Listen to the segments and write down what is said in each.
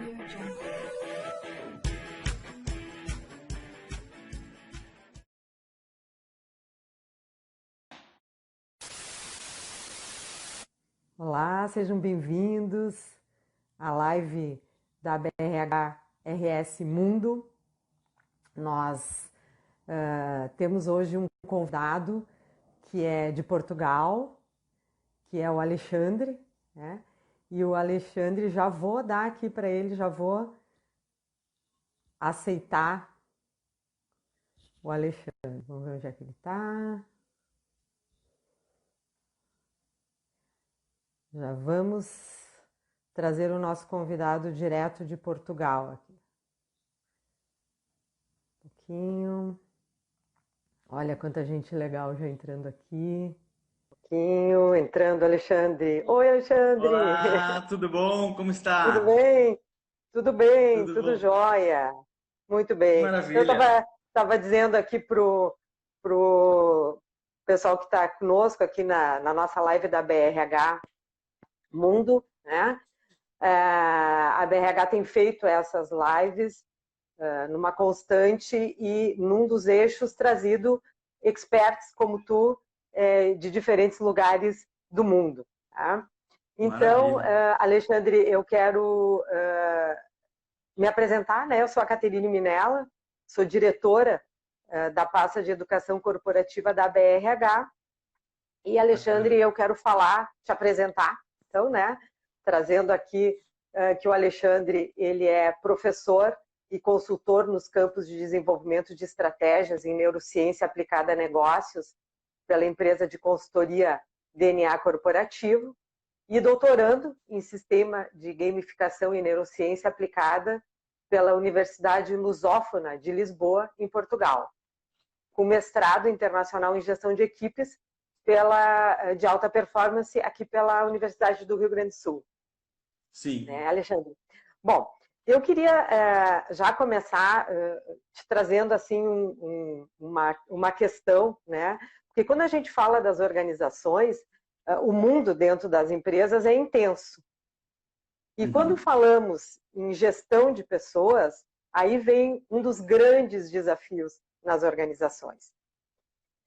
AudioJungle. Olá, sejam bem-vindos à live da BRH RS Mundo. Nós temos hoje um convidado que é de Portugal, que é o Alexandre, né? E o Alexandre, já vou dar aqui para ele, já vou aceitar o Alexandre. Vamos ver onde é que ele está. Já vamos trazer o nosso convidado direto de Portugal aqui. Um pouquinho. Olha quanta gente legal já entrando aqui. Um pouquinho, entrando, Alexandre. Oi, Alexandre! Olá, tudo bom? Como Tudo está? bem? Tudo bem, Tudo tudo bom? jóia. Muito Que bem. Eu maravilha. estava dizendo aqui pro pessoal que está conosco aqui na nossa live da BRH Mundo, né? A BRH tem feito essas lives numa constante e num dos eixos trazido experts como tu de diferentes lugares do mundo. Tá? Então, Maravilha. Alexandre, eu quero me apresentar, né? Eu sou a Caterine Minella, sou diretora da pasta de educação corporativa da BRH. E, Alexandre, Bacana. eu quero te apresentar, então, né? Trazendo aqui que o Alexandre, ele é professor e consultor nos campos de desenvolvimento de estratégias em neurociência aplicada a negócios pela empresa de consultoria DNA Corporativo e doutorando em sistema de gamificação e neurociência aplicada pela Universidade Lusófona de Lisboa, em Portugal, com mestrado internacional em gestão de equipes de alta performance aqui pela Universidade do Rio Grande do Sul. Sim. Né, Alexandre? Bom, eu queria já começar te trazendo assim uma questão, né? Porque quando a gente fala das organizações, o mundo dentro das empresas é intenso. E quando Uhum. falamos em gestão de pessoas, aí vem um dos grandes desafios nas organizações.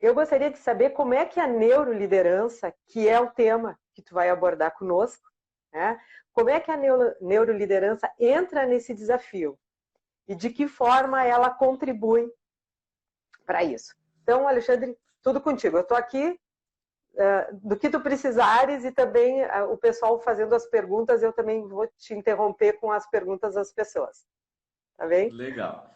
Eu gostaria de saber como é que a neuroliderança, que é o tema que tu vai abordar conosco, né? Como é que a neuroliderança entra nesse desafio e de que forma ela contribui para isso. Então, Alexandre, tudo contigo. Eu estou aqui do que tu precisares e também o pessoal fazendo as perguntas, eu também vou te interromper com as perguntas das pessoas. Tá bem? Legal.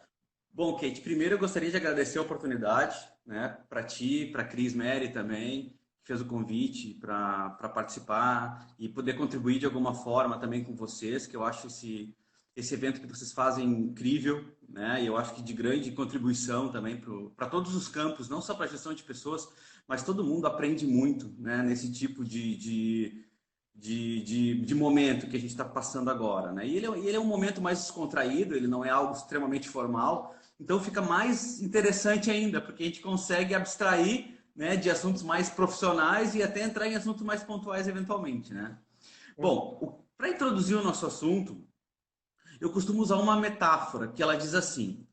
Bom, Kate, primeiro eu gostaria de agradecer a oportunidade, né, para ti, para a Cris Mary também, que fez o convite para participar e poder contribuir de alguma forma também com vocês, que eu acho esse evento que vocês fazem incrível, né, e eu acho que de grande contribuição também para todos os campos, não só para a gestão de pessoas, mas todo mundo aprende muito, né, nesse tipo de momento que a gente está passando agora, né? E ele é um momento mais descontraído, ele não é algo extremamente formal, então fica mais interessante ainda, porque a gente consegue abstrair, né, de assuntos mais profissionais e até entrar em assuntos mais pontuais eventualmente, né? Bom, para introduzir o nosso assunto, eu costumo usar uma metáfora que ela diz assim: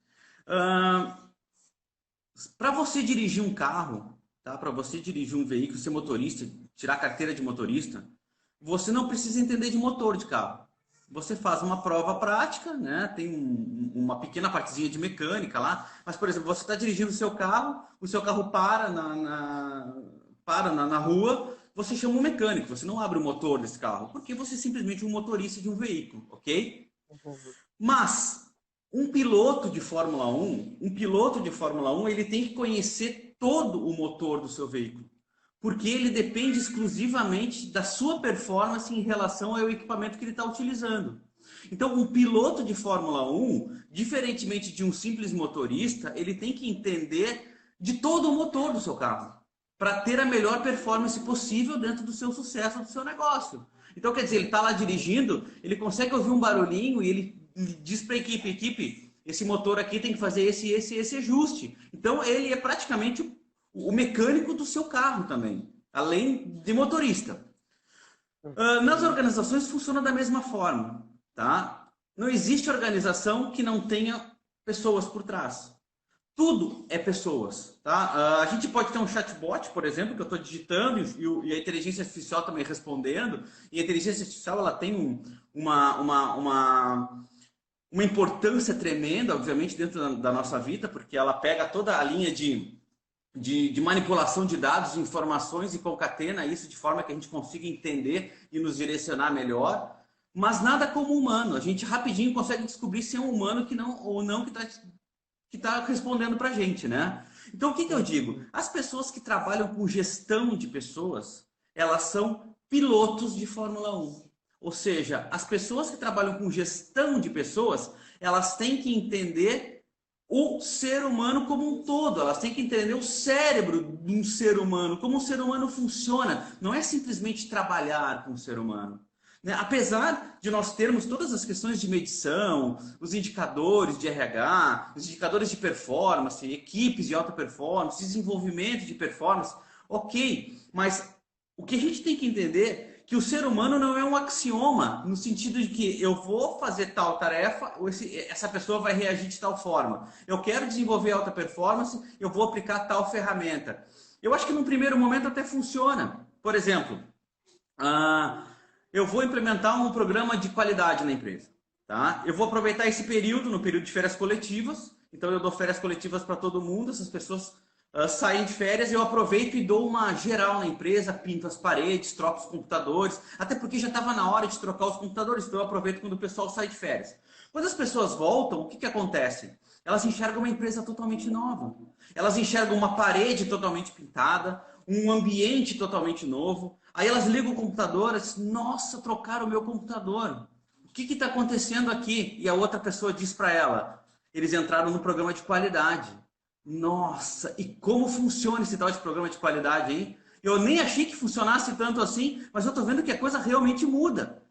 para você dirigir um carro, tá? Para você dirigir um veículo, ser motorista, tirar a carteira de motorista, você não precisa entender de motor de carro. Você faz uma prova prática, né? Tem uma pequena partezinha de mecânica lá, mas, por exemplo, você está dirigindo o seu carro para na rua, você chama um mecânico, você não abre o motor desse carro, porque você é simplesmente um motorista de um veículo, ok? Uhum. Mas um piloto de Fórmula 1, ele tem que conhecer todo o motor do seu veículo, porque ele depende exclusivamente da sua performance em relação ao equipamento que ele está utilizando. Então, um piloto de Fórmula 1, diferentemente de um simples motorista, ele tem que entender de todo o motor do seu carro, para ter a melhor performance possível dentro do seu sucesso, do seu negócio. Então, quer dizer, ele está lá dirigindo, ele consegue ouvir um barulhinho e ele diz para a equipe, esse motor aqui tem que fazer esse ajuste. Então, ele é praticamente o mecânico do seu carro também, além de motorista. Nas organizações funciona da mesma forma, tá? Não existe organização que não tenha pessoas por trás. Tudo é pessoas, tá? A gente pode ter um chatbot, por exemplo, que eu estou digitando e a inteligência artificial também respondendo. E a inteligência artificial ela tem uma importância tremenda, obviamente, dentro da nossa vida, porque ela pega toda a linha de manipulação de dados, de informações e concatena isso de forma que a gente consiga entender e nos direcionar melhor. Mas nada como humano. A gente rapidinho consegue descobrir se é um humano que não ou não que tá respondendo para a gente, né? Então, o que eu digo? As pessoas que trabalham com gestão de pessoas, elas são pilotos de Fórmula 1. Ou seja, as pessoas que trabalham com gestão de pessoas, elas têm que entender o ser humano como um todo. Elas têm que entender o cérebro de um ser humano, como um ser humano funciona. Não é simplesmente trabalhar com o ser humano. Né? Apesar de nós termos todas as questões de medição, os indicadores de RH, os indicadores de performance, equipes de alta performance, desenvolvimento de performance, ok, mas o que a gente tem que entender é que o ser humano não é um axioma, no sentido de que eu vou fazer tal tarefa, essa pessoa vai reagir de tal forma. Eu quero desenvolver alta performance, eu vou aplicar tal ferramenta. Eu acho que num primeiro momento até funciona. Por exemplo, eu vou implementar um programa de qualidade na empresa. Tá? Eu vou aproveitar esse período, no período de férias coletivas. Então eu dou férias coletivas para todo mundo, essas pessoas saem de férias, eu aproveito e dou uma geral na empresa, pinto as paredes, troco os computadores, até porque já estava na hora de trocar os computadores, então eu aproveito quando o pessoal sai de férias. Quando as pessoas voltam, o que acontece? Elas enxergam uma empresa totalmente nova. Elas enxergam uma parede totalmente pintada, um ambiente totalmente novo. Aí elas ligam o computador e dizem, nossa, trocaram o meu computador. O que está acontecendo aqui? E a outra pessoa diz para ela, eles entraram no programa de qualidade. Nossa, e como funciona esse tal de programa de qualidade, hein? Eu nem achei que funcionasse tanto assim, mas eu estou vendo que a coisa realmente muda.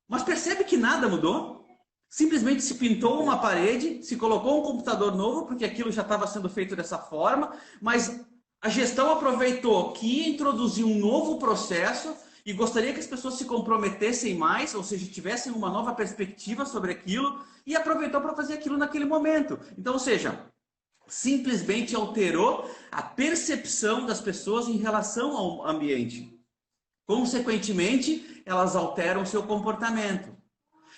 Mas percebe que nada mudou? Simplesmente se pintou uma parede, se colocou um computador novo, porque aquilo já estava sendo feito dessa forma, mas a gestão aproveitou que ia introduzir um novo processo e gostaria que as pessoas se comprometessem mais, ou seja, tivessem uma nova perspectiva sobre aquilo, e aproveitou para fazer aquilo naquele momento. Então, ou seja, simplesmente alterou a percepção das pessoas em relação ao ambiente. Consequentemente, elas alteram seu comportamento.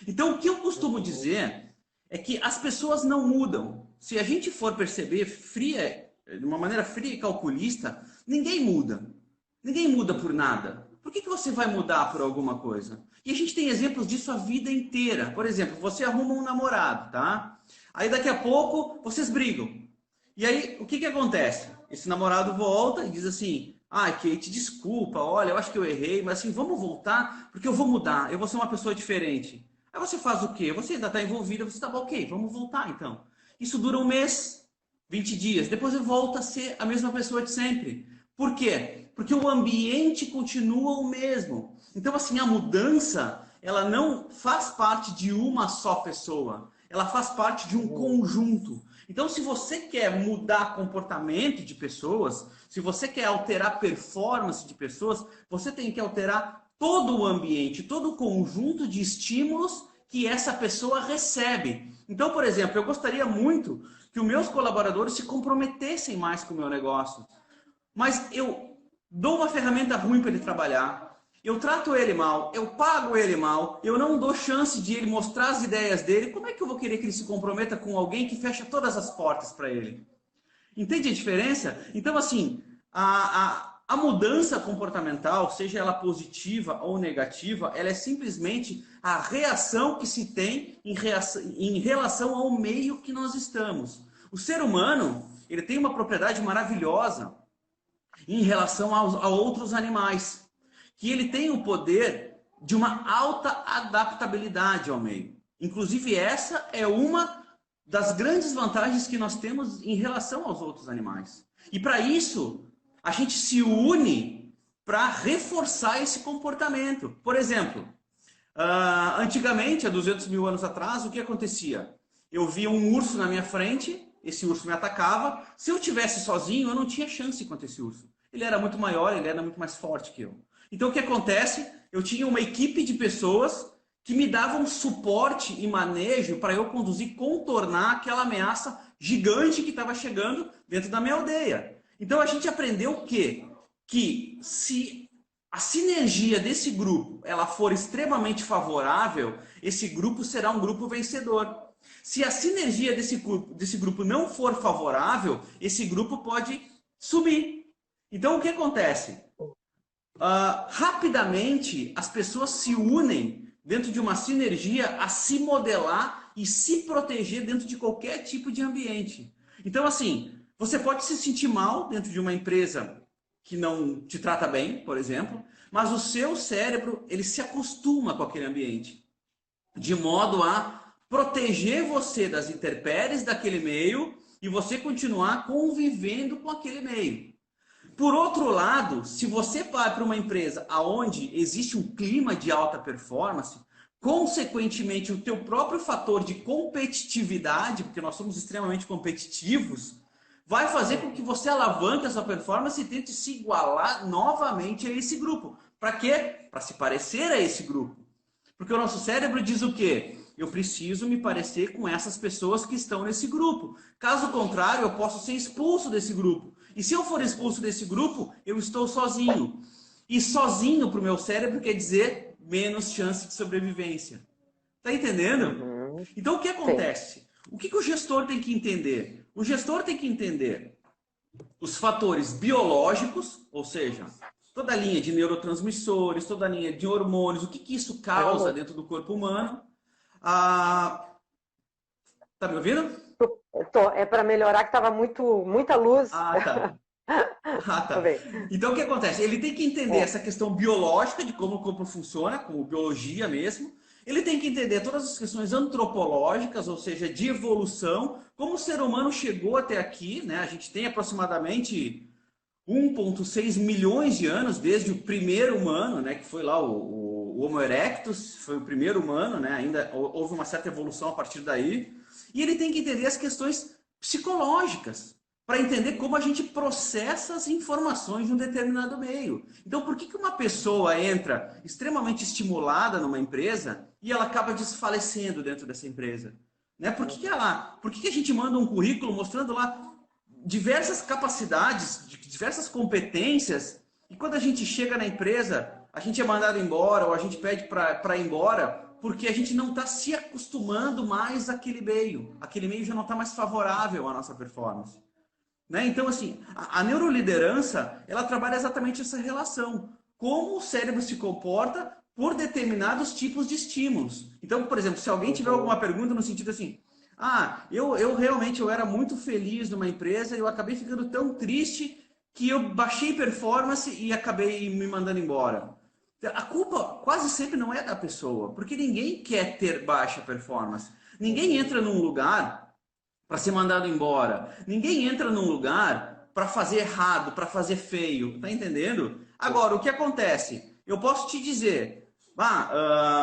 Então, o que eu costumo dizer é que as pessoas não mudam. Se a gente for perceber de uma maneira fria e calculista, ninguém muda. Ninguém muda por nada. Por que você vai mudar por alguma coisa? E a gente tem exemplos disso a vida inteira. Por exemplo, você arruma um namorado, tá? Aí daqui a pouco vocês brigam. E aí, o que acontece? Esse namorado volta e diz assim, Kate, desculpa, olha, eu acho que eu errei, mas assim, vamos voltar, porque eu vou mudar, eu vou ser uma pessoa diferente. Aí você faz o quê? Você ainda está envolvida, você está ok, vamos voltar então. Isso dura um mês, 20 dias, depois volta a ser a mesma pessoa de sempre. Por quê? Porque o ambiente continua o mesmo. Então, assim, a mudança, ela não faz parte de uma só pessoa, ela faz parte de um conjunto. Então, se você quer mudar comportamento de pessoas, se você quer alterar performance de pessoas, você tem que alterar todo o ambiente, todo o conjunto de estímulos que essa pessoa recebe. Então, por exemplo, eu gostaria muito que os meus colaboradores se comprometessem mais com o meu negócio. Mas eu dou uma ferramenta ruim para ele trabalhar, eu trato ele mal, eu pago ele mal, eu não dou chance de ele mostrar as ideias dele. Como é que eu vou querer que ele se comprometa com alguém que fecha todas as portas para ele? Entende a diferença? Então, assim, a mudança comportamental, seja ela positiva ou negativa, ela é simplesmente a reação que se tem em relação ao meio que nós estamos. O ser humano, ele tem uma propriedade maravilhosa em relação a outros animais, que ele tem o poder de uma alta adaptabilidade ao meio. Inclusive, essa é uma das grandes vantagens que nós temos em relação aos outros animais. E para isso, a gente se une para reforçar esse comportamento. Por exemplo, antigamente, há 200 mil anos atrás, o que acontecia? Eu via um urso na minha frente, esse urso me atacava. Se eu estivesse sozinho, eu não tinha chance contra esse urso. Ele era muito maior, ele era muito mais forte que eu. Então, o que acontece? Eu tinha uma equipe de pessoas que me davam suporte e manejo para eu conduzir, contornar aquela ameaça gigante que estava chegando dentro da minha aldeia. Então a gente aprendeu o quê? Que se a sinergia desse grupo ela for extremamente favorável, esse grupo será um grupo vencedor. Se a sinergia desse grupo não for favorável, esse grupo pode subir. Então o que acontece? Rapidamente as pessoas se unem dentro de uma sinergia a se modelar e se proteger dentro de qualquer tipo de ambiente. Então, assim, você pode se sentir mal dentro de uma empresa que não te trata bem, por exemplo, mas o seu cérebro, ele se acostuma com aquele ambiente, de modo a proteger você das intempéries daquele meio e você continuar convivendo com aquele meio. Por outro lado, se você vai para uma empresa onde existe um clima de alta performance, consequentemente o teu próprio fator de competitividade, porque nós somos extremamente competitivos, vai fazer com que você alavanque a sua performance e tente se igualar novamente a esse grupo. Para quê? Para se parecer a esse grupo. Porque o nosso cérebro diz o quê? Eu preciso me parecer com essas pessoas que estão nesse grupo. Caso contrário, eu posso ser expulso desse grupo. E se eu for expulso desse grupo, eu estou sozinho. E sozinho para o meu cérebro quer dizer menos chance de sobrevivência. Tá entendendo? Uhum. Então o que acontece? O que o gestor tem que entender? O gestor tem que entender os fatores biológicos, ou seja, toda a linha de neurotransmissores, toda a linha de hormônios, o que isso causa dentro do corpo humano. Tá me ouvindo? É para melhorar que estava muita luz. Tá. Tá. Então o que acontece? Ele tem que entender essa questão biológica de como o corpo funciona, como biologia mesmo. Ele tem que entender todas as questões antropológicas, ou seja, de evolução, como o ser humano chegou até aqui, né? A gente tem aproximadamente 1,6 milhões de anos desde o primeiro humano, né? Que foi lá o Homo erectus, foi o primeiro humano, né? Ainda houve uma certa evolução a partir daí. E ele tem que entender as questões psicológicas, para entender como a gente processa as informações de um determinado meio. Então, por que uma pessoa entra extremamente estimulada numa empresa e ela acaba desfalecendo dentro dessa empresa? Né? Por que a gente manda um currículo mostrando lá diversas capacidades, diversas competências, e quando a gente chega na empresa, a gente é mandado embora ou a gente pede para ir embora porque a gente não está se acostumando mais àquele meio. Aquele meio já não está mais favorável à nossa performance. Né? Então, assim, a neuroliderança, ela trabalha exatamente essa relação. Como o cérebro se comporta por determinados tipos de estímulos. Então, por exemplo, se alguém tiver alguma pergunta no sentido assim, eu realmente era muito feliz numa empresa e eu acabei ficando tão triste que eu baixei performance e acabei me mandando embora. A culpa quase sempre não é da pessoa, porque ninguém quer ter baixa performance. Ninguém entra num lugar para ser mandado embora. Ninguém entra num lugar para fazer errado, para fazer feio. Tá entendendo? Agora, o que acontece? Eu posso te dizer,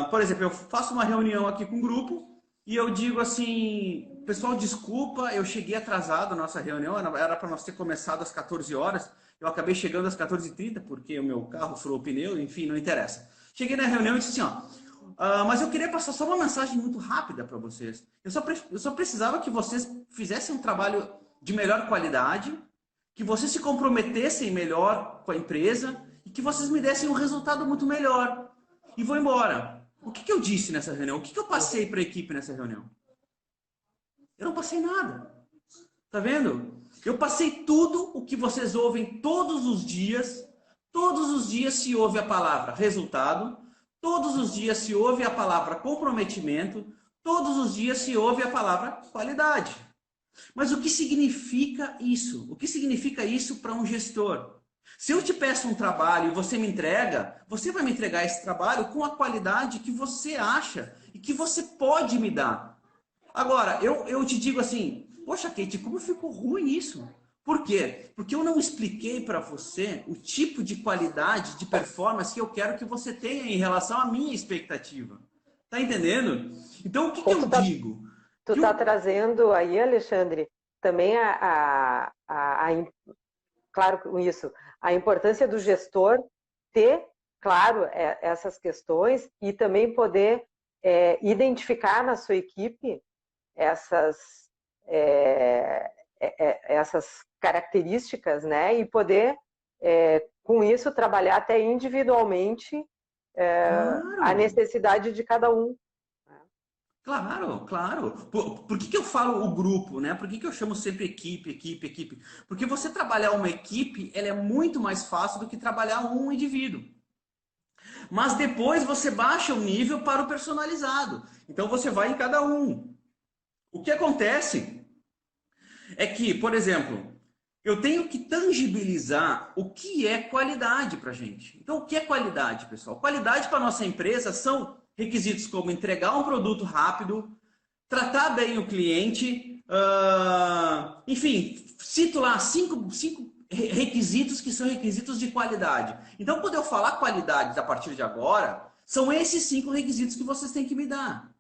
por exemplo, eu faço uma reunião aqui com um grupo e eu digo assim, pessoal, desculpa, eu cheguei atrasado na nossa reunião, era para nós ter começado às 14 horas, eu acabei chegando às 14h30 porque o meu carro furou o pneu, enfim, não interessa. Cheguei na reunião e disse assim, mas eu queria passar só uma mensagem muito rápida para vocês. Eu só precisava que vocês fizessem um trabalho de melhor qualidade, que vocês se comprometessem melhor com a empresa e que vocês me dessem um resultado muito melhor. E vou embora. O que eu disse nessa reunião? O que eu passei para a equipe nessa reunião? Eu não passei nada. Tá vendo? Eu passei tudo o que vocês ouvem todos os dias. Todos os dias se ouve a palavra resultado. Todos os dias se ouve a palavra comprometimento, todos os dias se ouve a palavra qualidade. Mas o que significa isso? O que significa isso para um gestor? Se eu te peço um trabalho e você me entrega, você vai me entregar esse trabalho com a qualidade que você acha e que você pode me dar. Agora, eu te digo assim, poxa, Kate, como ficou ruim isso? Por quê? Porque eu não expliquei para você o tipo de qualidade, de performance que eu quero que você tenha em relação à minha expectativa. Tá entendendo? Então, o que eu digo? Tu está trazendo aí, Alexandre, também claro, com isso, a importância do gestor ter, claro, essas questões e também poder identificar na sua equipe essas, essas características, né? E poder, com isso, trabalhar até individualmente a Claro. necessidade de cada um. Claro, claro. Por que que eu falo o grupo, né? Por que que eu chamo sempre equipe, equipe, equipe? Porque você trabalhar uma equipe, ela é muito mais fácil do que trabalhar um indivíduo. Mas depois você baixa o nível para o personalizado. Então você vai em cada um. O que acontece é que, por exemplo, eu tenho que tangibilizar o que é qualidade para a gente. Então, o que é qualidade, pessoal? Qualidade para nossa empresa são requisitos como entregar um produto rápido, tratar bem o cliente, enfim, cito lá cinco requisitos que são requisitos de qualidade. Então, quando eu falar qualidade a partir de agora, são esses 5 requisitos que vocês têm que me dar.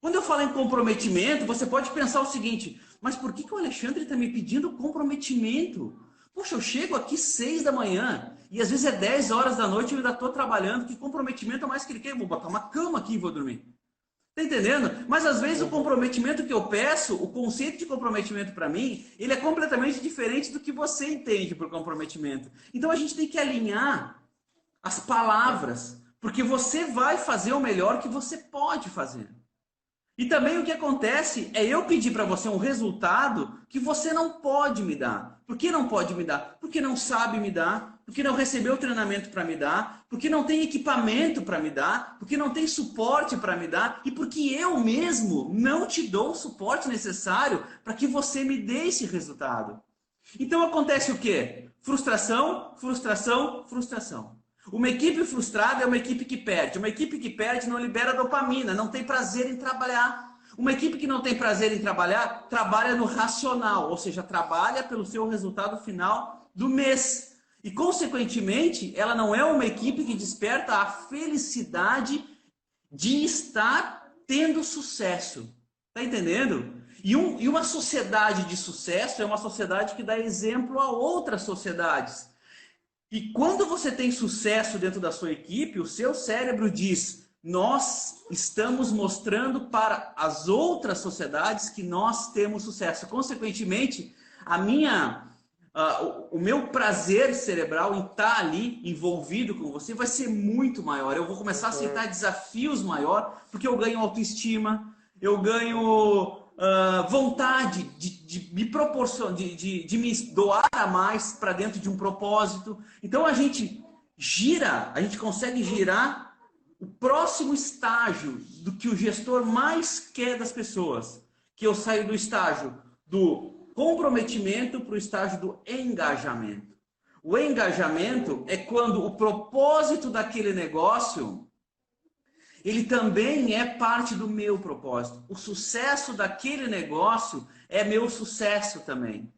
Quando eu falo em comprometimento, você pode pensar o seguinte, mas por que que o Alexandre está me pedindo comprometimento? Poxa, eu chego aqui 6 da manhã e às vezes é 10 horas da noite e eu ainda estou trabalhando. Que comprometimento é mais que ele quer? Eu vou botar uma cama aqui e vou dormir. Tá entendendo? Mas às vezes o comprometimento que eu peço, o conceito de comprometimento para mim, ele é completamente diferente do que você entende por comprometimento. Então a gente tem que alinhar as palavras, porque você vai fazer o melhor que você pode fazer. E também o que acontece é eu pedir para você um resultado que você não pode me dar. Por que não pode me dar? Porque não sabe me dar, porque não recebeu treinamento para me dar, porque não tem equipamento para me dar, porque não tem suporte para me dar e porque eu mesmo não te dou o suporte necessário para que você me dê esse resultado. Então acontece o quê? Frustração, frustração, frustração. Uma equipe frustrada é uma equipe que perde. Uma equipe que perde não libera dopamina, não tem prazer em trabalhar. Uma equipe que não tem prazer em trabalhar, trabalha no racional, ou seja, trabalha pelo seu resultado final do mês. E, consequentemente, ela não é uma equipe que desperta a felicidade de estar tendo sucesso. Tá entendendo? E uma sociedade de sucesso é uma sociedade que dá exemplo a outras sociedades. E quando você tem sucesso dentro da sua equipe, o seu cérebro diz: nós estamos mostrando para as outras sociedades que nós temos sucesso. Consequentemente, o meu prazer cerebral em estar ali envolvido com você vai ser muito maior. Eu vou começar a aceitar desafios maior, porque eu ganho autoestima, eu ganho vontade de me proporcionar, de me doar a mais para dentro de um propósito. Então a gente consegue girar o próximo estágio do que o gestor mais quer das pessoas, que eu saio do estágio do comprometimento para o estágio do engajamento. O engajamento é quando o propósito daquele negócio ele também é parte do meu propósito. O sucesso daquele negócio é meu sucesso também.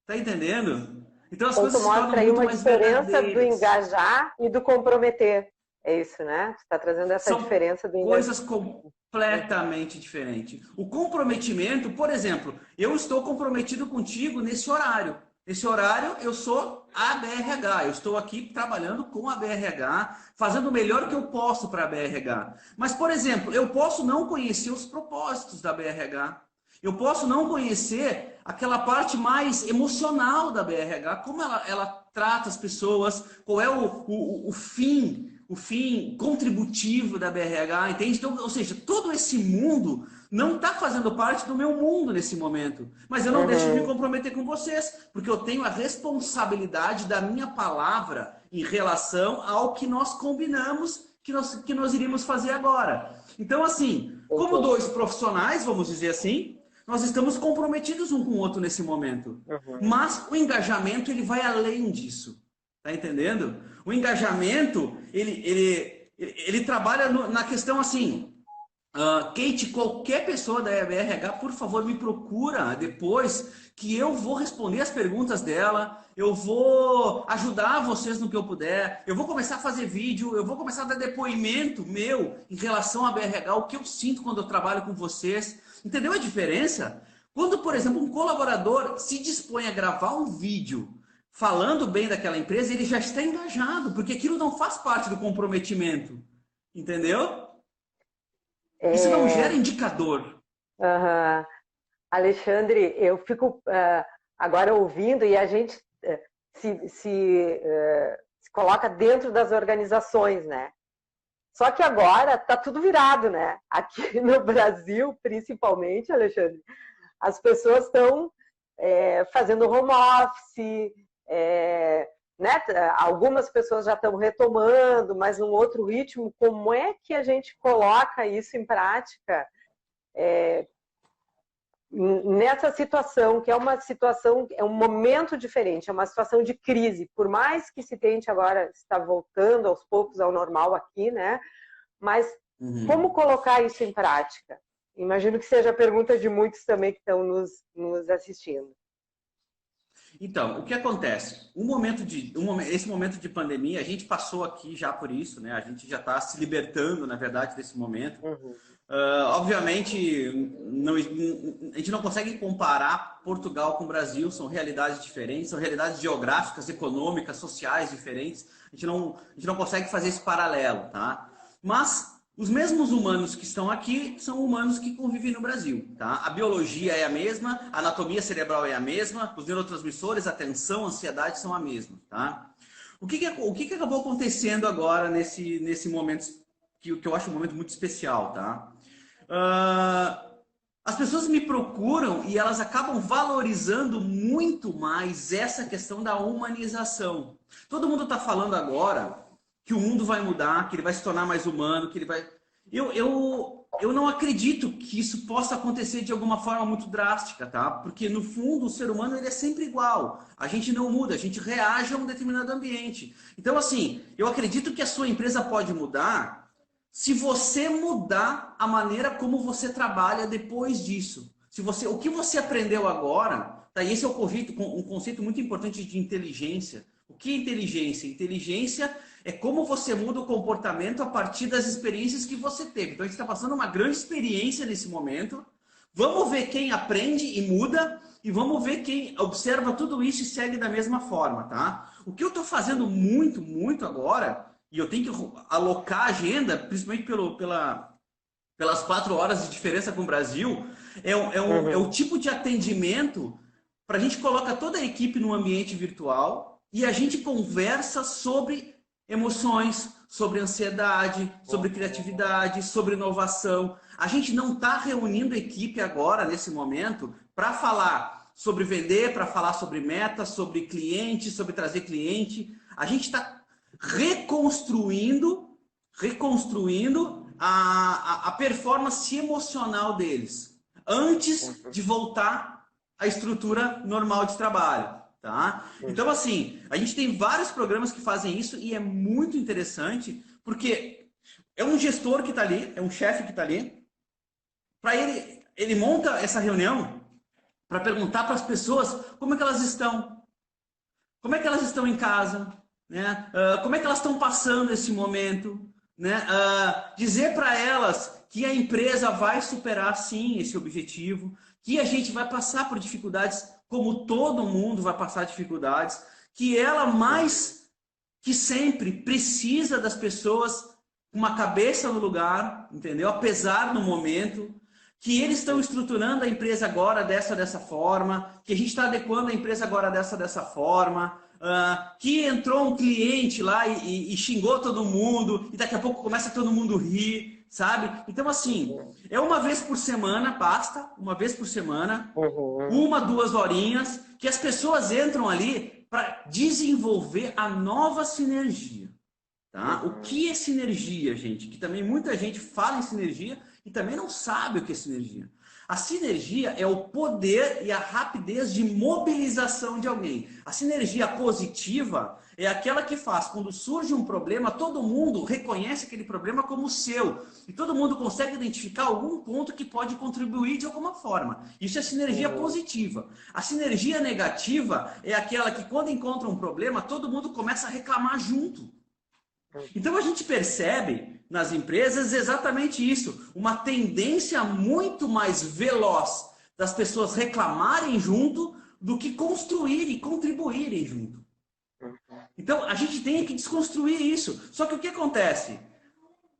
Tá entendendo? Então as coisas se tornam muito mais verdadeiras. Mostra aí uma diferença do engajar e do comprometer. É isso, né? Você está trazendo essa diferença do engajar. Coisas completamente diferentes. O comprometimento, por exemplo, eu estou comprometido contigo nesse horário. Nesse horário eu sou a BRH, eu estou aqui trabalhando com a BRH, fazendo o melhor que eu posso para a BRH. Mas, por exemplo, eu posso não conhecer os propósitos da BRH. Eu posso não conhecer aquela parte mais emocional da BRH, como ela trata as pessoas, qual é o fim contributivo da BRH, entende? Então, ou seja, todo esse mundo não está fazendo parte do meu mundo nesse momento. Mas eu não deixo de me comprometer com vocês, porque eu tenho a responsabilidade da minha palavra em relação ao que nós combinamos que nós iríamos fazer agora. Então, assim, como dois profissionais, vamos dizer assim, nós estamos comprometidos um com o outro nesse momento. Mas o engajamento, ele vai além disso. Tá entendendo? O engajamento, ele trabalha na questão assim... Kate, qualquer pessoa da BRH, por favor, me procura depois que eu vou responder as perguntas dela, eu vou ajudar vocês no que eu puder, eu vou começar a fazer vídeo, eu vou começar a dar depoimento meu em relação à BRH, o que eu sinto quando eu trabalho com vocês. Entendeu a diferença? Quando, por exemplo, um colaborador se dispõe a gravar um vídeo falando bem daquela empresa, ele já está engajado, porque aquilo não faz parte do comprometimento. Entendeu? Isso não gera indicador. Uhum. Alexandre, eu fico agora ouvindo e a gente se coloca dentro das organizações, né? Só que agora está tudo virado, né? Aqui no Brasil, principalmente, Alexandre, as pessoas estão fazendo home office, né? Algumas pessoas já estão retomando, mas num outro ritmo. Como é que a gente coloca isso em prática nessa situação, que é uma situação, é um momento diferente, é uma situação de crise, por mais que se tente agora estar voltando aos poucos ao normal aqui, né? Mas como colocar isso em prática? Imagino que seja a pergunta de muitos também que estão nos assistindo. Então, o que acontece? Esse momento de pandemia, a gente passou aqui já por isso, né? A gente já está se libertando, na verdade, desse momento. Obviamente, a gente não consegue comparar Portugal com o Brasil, são realidades diferentes, são realidades geográficas, econômicas, sociais diferentes. A gente não consegue fazer esse paralelo, tá? Mas os mesmos humanos que estão aqui são humanos que convivem no Brasil, tá? A biologia é a mesma, a anatomia cerebral é a mesma, os neurotransmissores, a tensão, a ansiedade são a mesma, tá? O que acabou acontecendo agora nesse momento que eu acho um momento muito especial, tá? As pessoas me procuram e elas acabam valorizando muito mais essa questão da humanização. Todo mundo está falando agora que o mundo vai mudar, que ele vai se tornar mais humano, que ele vai... Eu não acredito que isso possa acontecer de alguma forma muito drástica, tá? Porque, no fundo, o ser humano ele é sempre igual. A gente não muda, a gente reage a um determinado ambiente. Então, assim, eu acredito que a sua empresa pode mudar se você mudar a maneira como você trabalha depois disso. O que você aprendeu agora, tá? Esse é um conceito muito importante de inteligência. O que é inteligência? Inteligência é como você muda o comportamento a partir das experiências que você teve. Então, a gente está passando uma grande experiência nesse momento. Vamos ver quem aprende e muda e vamos ver quem observa tudo isso e segue da mesma forma, tá? O que eu estou fazendo muito, muito agora, e eu tenho que alocar a agenda, principalmente pelas 4 horas de diferença com o Brasil, é o tipo de atendimento para a gente colocar toda a equipe num ambiente virtual e a gente conversa sobre emoções, sobre ansiedade, sobre criatividade, sobre inovação. A gente não está reunindo a equipe agora, nesse momento, para falar sobre vender, para falar sobre metas, sobre cliente, sobre trazer cliente. A gente está reconstruindo a performance emocional deles, antes de voltar à estrutura normal de trabalho. Tá? Então, assim, a gente tem vários programas que fazem isso e é muito interessante, porque é um gestor que está ali, é um chefe que está ali, para ele monta essa reunião para perguntar para as pessoas como é que elas estão, como é que elas estão em casa, né? Como é que elas estão passando esse momento, né? Dizer para elas que a empresa vai superar sim esse objetivo, que a gente vai passar por dificuldades como todo mundo vai passar dificuldades, que ela mais que sempre precisa das pessoas com uma cabeça no lugar, entendeu? Apesar do momento, que eles estão estruturando a empresa agora dessa forma, que a gente está adequando a empresa agora dessa forma, que entrou um cliente lá e xingou todo mundo, e daqui a pouco começa todo mundo rir, sabe? Então, assim, é uma vez por semana, basta, uma vez por semana, 1, 2 horinhas, que as pessoas entram ali para desenvolver a nova sinergia. Tá? O que é sinergia, gente? Que também muita gente fala em sinergia e também não sabe o que é sinergia. A sinergia é o poder e a rapidez de mobilização de alguém. A sinergia positiva é aquela que faz, quando surge um problema, todo mundo reconhece aquele problema como seu. E todo mundo consegue identificar algum ponto que pode contribuir de alguma forma. Isso é sinergia positiva. A sinergia negativa é aquela que, quando encontra um problema, todo mundo começa a reclamar junto. Então a gente percebe nas empresas exatamente isso, uma tendência muito mais veloz das pessoas reclamarem junto do que construir e contribuírem junto. Então a gente tem que desconstruir isso. Só que o que acontece?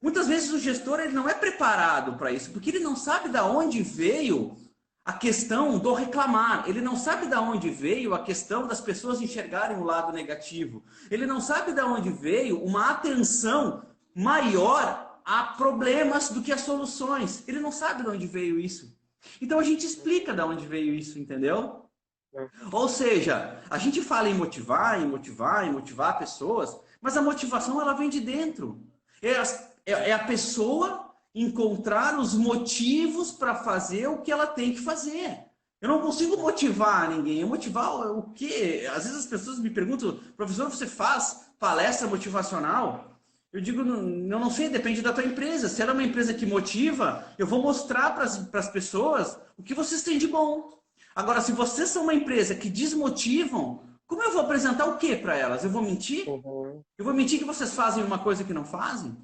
Muitas vezes o gestor ele não é preparado para isso, porque ele não sabe de onde veio a questão do reclamar. Ele não sabe de onde veio a questão das pessoas enxergarem o lado negativo. Ele não sabe de onde veio uma atenção maior a problemas do que a soluções. Ele não sabe de onde veio isso. Então a gente explica de onde veio isso, entendeu? Ou seja, a gente fala em motivar pessoas, mas a motivação ela vem de dentro. É a pessoa encontrar os motivos para fazer o que ela tem que fazer. Eu não consigo motivar ninguém. Motivar o quê? Às vezes as pessoas me perguntam, professor, você faz palestra motivacional? Eu digo, eu não sei, depende da tua empresa. Se ela é uma empresa que motiva, eu vou mostrar para as pessoas o que vocês têm de bom. Agora, se vocês são uma empresa que desmotivam, como eu vou apresentar o quê para elas? Eu vou mentir? Eu vou mentir que vocês fazem uma coisa que não fazem?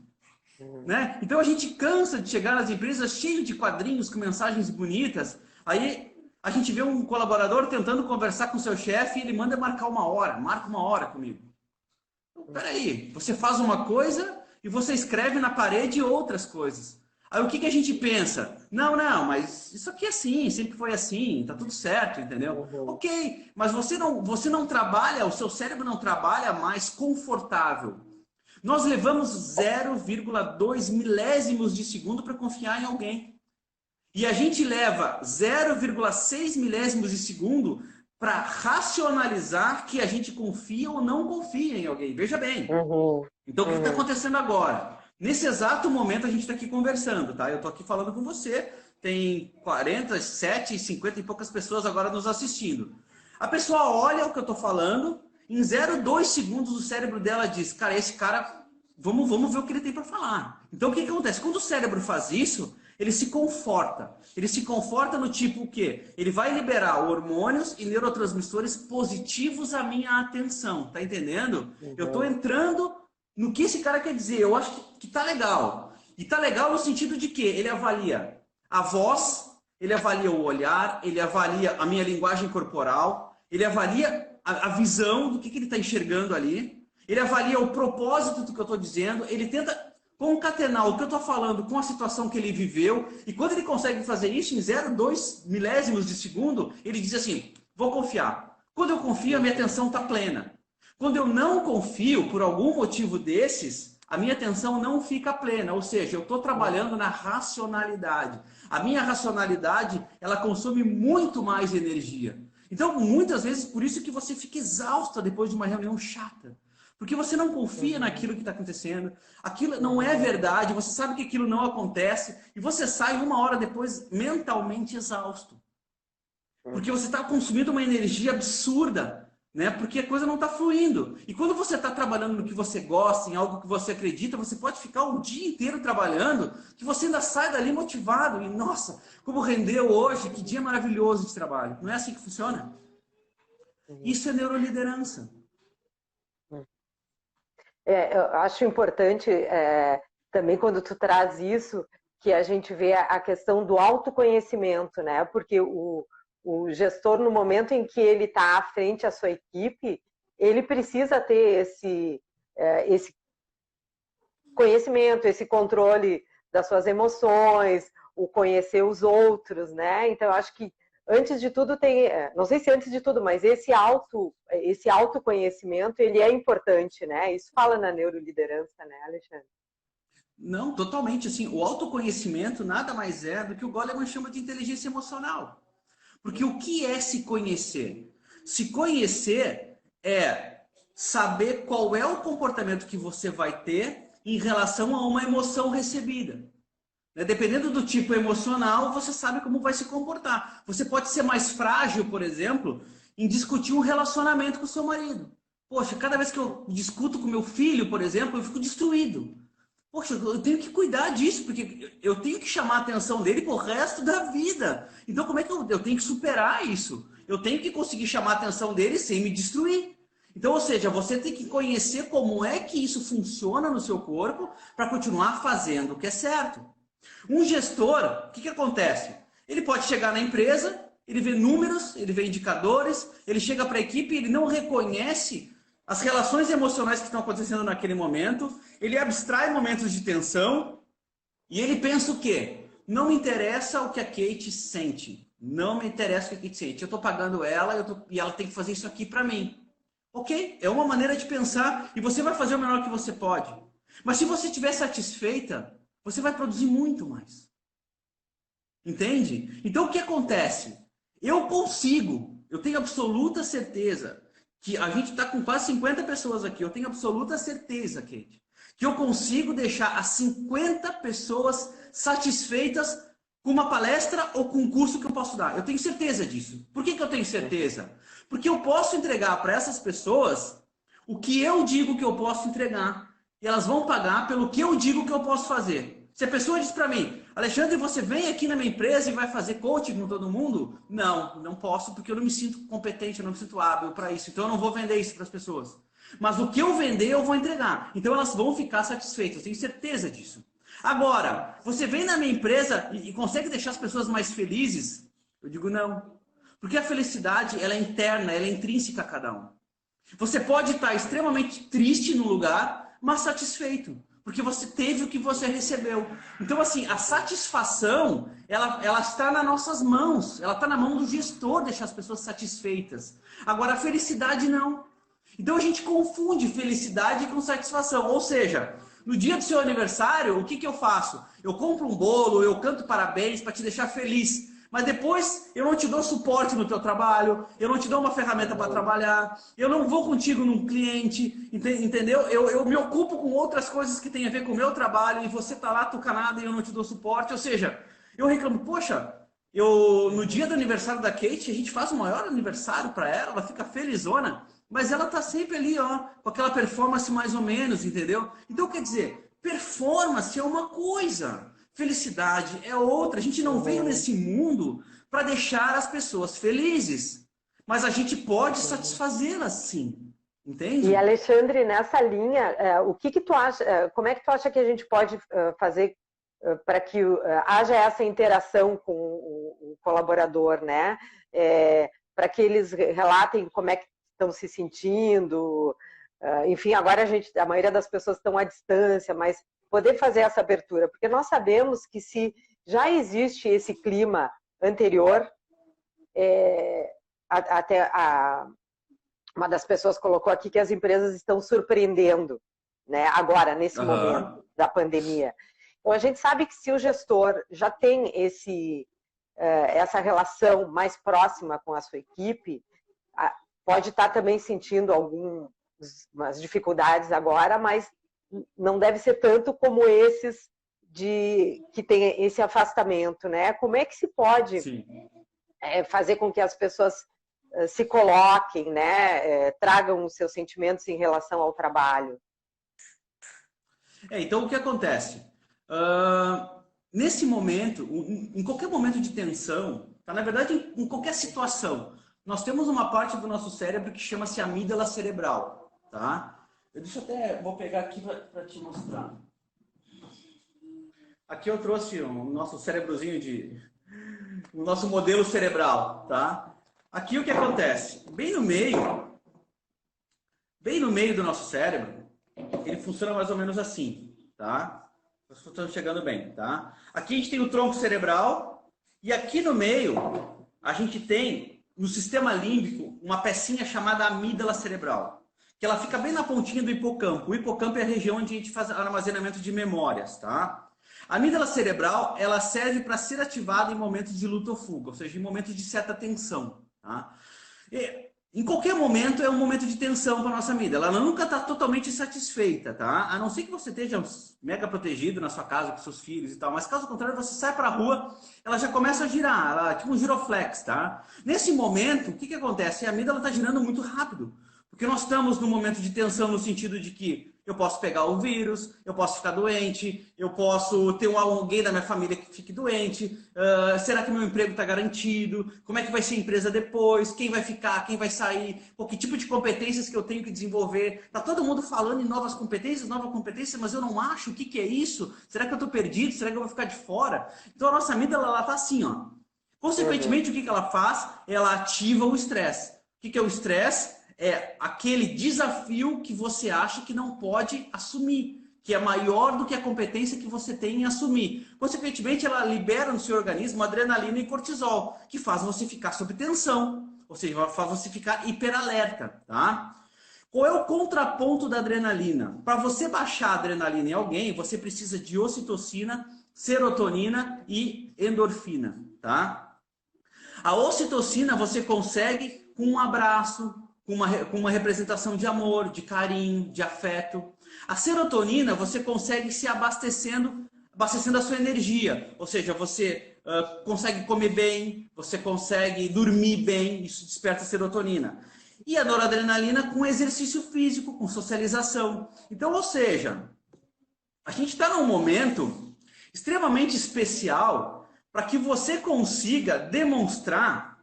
Né? Então a gente cansa de chegar nas empresas cheio de quadrinhos com mensagens bonitas. Aí a gente vê um colaborador tentando conversar com seu chefe e ele manda marcar uma hora. Marca uma hora comigo. Peraí, você faz uma coisa e você escreve na parede outras coisas. Aí o que a gente pensa? Não, mas isso aqui é assim, sempre foi assim, tá tudo certo, entendeu? Ok, mas você não trabalha, o seu cérebro não trabalha mais confortável. Nós levamos 0,2 milésimos de segundo para confiar em alguém. E a gente leva 0,6 milésimos de segundo para racionalizar que a gente confia ou não confia em alguém. Veja bem. Então, o que está acontecendo agora? Nesse exato momento, a gente está aqui conversando, tá? Eu estou aqui falando com você. Tem 47, 50 e poucas pessoas agora nos assistindo. A pessoa olha o que eu estou falando, em 0,2 segundos o cérebro dela diz, cara, esse cara, vamos ver o que ele tem para falar. Então, o que acontece? Quando o cérebro faz isso, ele se conforta. Ele se conforta no tipo o quê? Ele vai liberar hormônios e neurotransmissores positivos à minha atenção. Tá entendendo? Eu estou entrando no que esse cara quer dizer. Eu acho que tá legal. E tá legal no sentido de que ele avalia a voz, ele avalia o olhar, ele avalia a minha linguagem corporal, ele avalia a visão do que ele está enxergando ali, ele avalia o propósito do que eu estou dizendo, ele tenta concatenar o que eu estou falando com a situação que ele viveu, e quando ele consegue fazer isso em 0,2 milésimos de segundo, ele diz assim, vou confiar. Quando eu confio, a minha atenção está plena. Quando eu não confio, por algum motivo desses, a minha atenção não fica plena, ou seja, eu estou trabalhando na racionalidade. A minha racionalidade, ela consome muito mais energia. Então, muitas vezes, por isso que você fica exausta depois de uma reunião chata. Porque você não confia naquilo que está acontecendo, aquilo não é verdade, você sabe que aquilo não acontece, e você sai uma hora depois mentalmente exausto. Porque você está consumindo uma energia absurda, né? Porque a coisa não está fluindo. E quando você está trabalhando no que você gosta, em algo que você acredita, você pode ficar o dia inteiro trabalhando, que você ainda sai dali motivado. E, nossa, como rendeu hoje, que dia maravilhoso de trabalho. Não é assim que funciona? Isso é neuroliderança. Eu acho importante também quando tu traz isso, que a gente vê a questão do autoconhecimento, né? Porque o gestor, no momento em que ele está à frente da sua equipe, ele precisa ter esse conhecimento, esse controle das suas emoções, o conhecer os outros, né? Então, eu acho que antes de tudo não sei se antes de tudo, mas esse autoconhecimento, ele é importante, né? Isso fala na neuroliderança, né, Alexandre? Não, totalmente. Assim, o autoconhecimento nada mais é do que o Goleman chama de inteligência emocional. Porque o que é se conhecer? Se conhecer é saber qual é o comportamento que você vai ter em relação a uma emoção recebida. Dependendo do tipo emocional, você sabe como vai se comportar. Você pode ser mais frágil, por exemplo, em discutir um relacionamento com o seu marido. Poxa, cada vez que eu discuto com meu filho, por exemplo, eu fico destruído. Poxa, eu tenho que cuidar disso, porque eu tenho que chamar a atenção dele pro resto da vida. Então, como é que eu tenho que superar isso? Eu tenho que conseguir chamar a atenção dele sem me destruir. Então, ou seja, você tem que conhecer como é que isso funciona no seu corpo para continuar fazendo o que é certo. Um gestor, o que acontece? Ele pode chegar na empresa, ele vê números, ele vê indicadores, ele chega para a equipe e ele não reconhece as relações emocionais que estão acontecendo naquele momento, ele abstrai momentos de tensão e ele pensa o quê? Não me interessa o que a Kate sente. Não me interessa o que a Kate sente. Eu estou pagando ela e ela tem que fazer isso aqui para mim. Ok? É uma maneira de pensar e você vai fazer o melhor que você pode. Mas se você estiver satisfeita, você vai produzir muito mais. Entende? Então o que acontece? Eu tenho absoluta certeza que a gente está com quase 50 pessoas aqui. Eu tenho absoluta certeza, Kate, que eu consigo deixar as 50 pessoas satisfeitas com uma palestra ou com um curso que eu posso dar. Eu tenho certeza disso. Por que eu tenho certeza? Porque eu posso entregar para essas pessoas o que eu digo que eu posso entregar. E elas vão pagar pelo que eu digo que eu posso fazer. Se a pessoa diz para mim, Alexandre, você vem aqui na minha empresa e vai fazer coaching com todo mundo? Não, não posso porque eu não me sinto competente, eu não me sinto hábil para isso. Então eu não vou vender isso para as pessoas. Mas o que eu vender, eu vou entregar. Então elas vão ficar satisfeitas, eu tenho certeza disso. Agora, você vem na minha empresa e consegue deixar as pessoas mais felizes? Eu digo não. Porque a felicidade, ela é interna, ela é intrínseca a cada um. Você pode estar extremamente triste no lugar, mas satisfeito. Porque você teve o que você recebeu. Então, assim, a satisfação, ela está nas nossas mãos. Ela está na mão do gestor deixar as pessoas satisfeitas. Agora, a felicidade não. Então, a gente confunde felicidade com satisfação. Ou seja, no dia do seu aniversário, o que eu faço? Eu compro um bolo, eu canto parabéns para te deixar feliz. Mas depois eu não te dou suporte no teu trabalho, eu não te dou uma ferramenta para trabalhar, eu não vou contigo num cliente, entendeu? Eu me ocupo com outras coisas que têm a ver com o meu trabalho e você tá lá tucanada e eu não te dou suporte. Ou seja, eu reclamo, poxa, no dia do aniversário da Kate, a gente faz o maior aniversário para ela, ela fica felizona, mas ela tá sempre ali, ó, com aquela performance mais ou menos, entendeu? Então, quer dizer, performance é uma coisa. Felicidade é outra. A gente não veio nesse mundo para deixar as pessoas felizes, mas a gente pode satisfazê-las sim, entende? E Alexandre, nessa linha, o que tu acha? Como é que tu acha que a gente pode fazer para que haja essa interação com o colaborador, né? Para que eles relatem como é que estão se sentindo. Enfim, agora a maioria das pessoas estão à distância, mas poder fazer essa abertura, porque nós sabemos que se já existe esse clima anterior, uma das pessoas colocou aqui que as empresas estão surpreendendo, né, agora, nesse momento da pandemia. Então, a gente sabe que se o gestor já tem essa relação mais próxima com a sua equipe, pode estar também sentindo algumas dificuldades agora, mas não deve ser tanto como esses que tem esse afastamento, né? Como é que se pode fazer com que as pessoas se coloquem, né? Tragam os seus sentimentos em relação ao trabalho? Então, o que acontece? Nesse momento, em qualquer momento de tensão, tá? Na verdade, em qualquer situação, nós temos uma parte do nosso cérebro que chama-se amígdala cerebral, tá? Vou pegar aqui para te mostrar. Aqui eu trouxe o nosso cérebrozinho o nosso modelo cerebral, tá? Aqui o que acontece? Bem no meio do nosso cérebro, ele funciona mais ou menos assim, tá? Vocês estão chegando bem, tá? Aqui a gente tem o tronco cerebral e aqui no meio a gente tem, no sistema límbico, uma pecinha chamada amígdala cerebral, que ela fica bem na pontinha do hipocampo. O hipocampo é a região onde a gente faz armazenamento de memórias, tá? A amígdala cerebral, ela serve para ser ativada em momentos de luta ou fuga, ou seja, em momentos de certa tensão, tá? Em qualquer momento é um momento de tensão para a nossa amígdala. Ela nunca está totalmente satisfeita, tá? A não ser que você esteja mega protegido na sua casa com seus filhos e tal. Mas caso contrário, você sai para a rua, ela já começa a girar. Ela é tipo um giroflex, tá? Nesse momento, o que acontece? A amígdala está girando muito rápido. Porque nós estamos num momento de tensão no sentido de que eu posso pegar o vírus, eu posso ficar doente, eu posso ter alguém da minha família que fique doente, será que meu emprego está garantido? Como é que vai ser a empresa depois? Quem vai ficar? Quem vai sair? Que tipo de competências que eu tenho que desenvolver? Está todo mundo falando em novas competências, mas eu não acho. O que é isso? Será que eu estou perdido? Será que eu vou ficar de fora? Então a nossa amígdala, ela está assim, ó. Consequentemente, o que ela faz? Ela ativa o estresse. O que é o estresse? é aquele desafio que você acha que não pode assumir, que é maior do que a competência que você tem em assumir. Consequentemente, ela libera no seu organismo adrenalina e cortisol, que faz você ficar sob tensão, ou seja, faz você ficar hiperalerta, tá? Qual é o contraponto da adrenalina? Para você baixar a adrenalina em alguém, você precisa de ocitocina, serotonina e endorfina, tá? A ocitocina você consegue com um abraço, com uma representação de amor, de carinho, de afeto. A serotonina você consegue se abastecendo a sua energia, ou seja, você consegue comer bem, você consegue dormir bem, isso desperta a serotonina. E a noradrenalina com exercício físico, com socialização. Então, ou seja, a gente está num momento extremamente especial para que você consiga demonstrar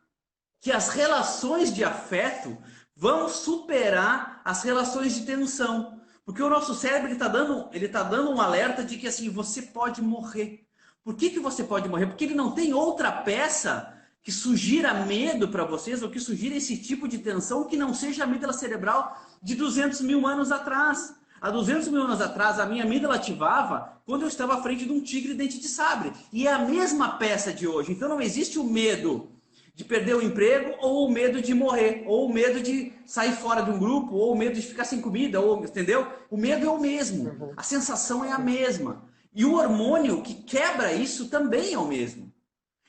que as relações de afeto vão superar as relações de tensão. Porque o nosso cérebro ele tá dando um alerta de que assim, você pode morrer. Por que você pode morrer? Porque ele não tem outra peça que sugira medo para vocês, ou que sugira esse tipo de tensão que não seja a amígdala cerebral de 200 mil anos atrás. Há 200 mil anos atrás, a minha amígdala ativava quando eu estava à frente de um tigre dente de sabre. E é a mesma peça de hoje. Então não existe o medo de perder o emprego, ou o medo de morrer, ou o medo de sair fora de um grupo, ou o medo de ficar sem comida, ou, entendeu? O medo é o mesmo, a sensação é a mesma. E o hormônio que quebra isso também é o mesmo.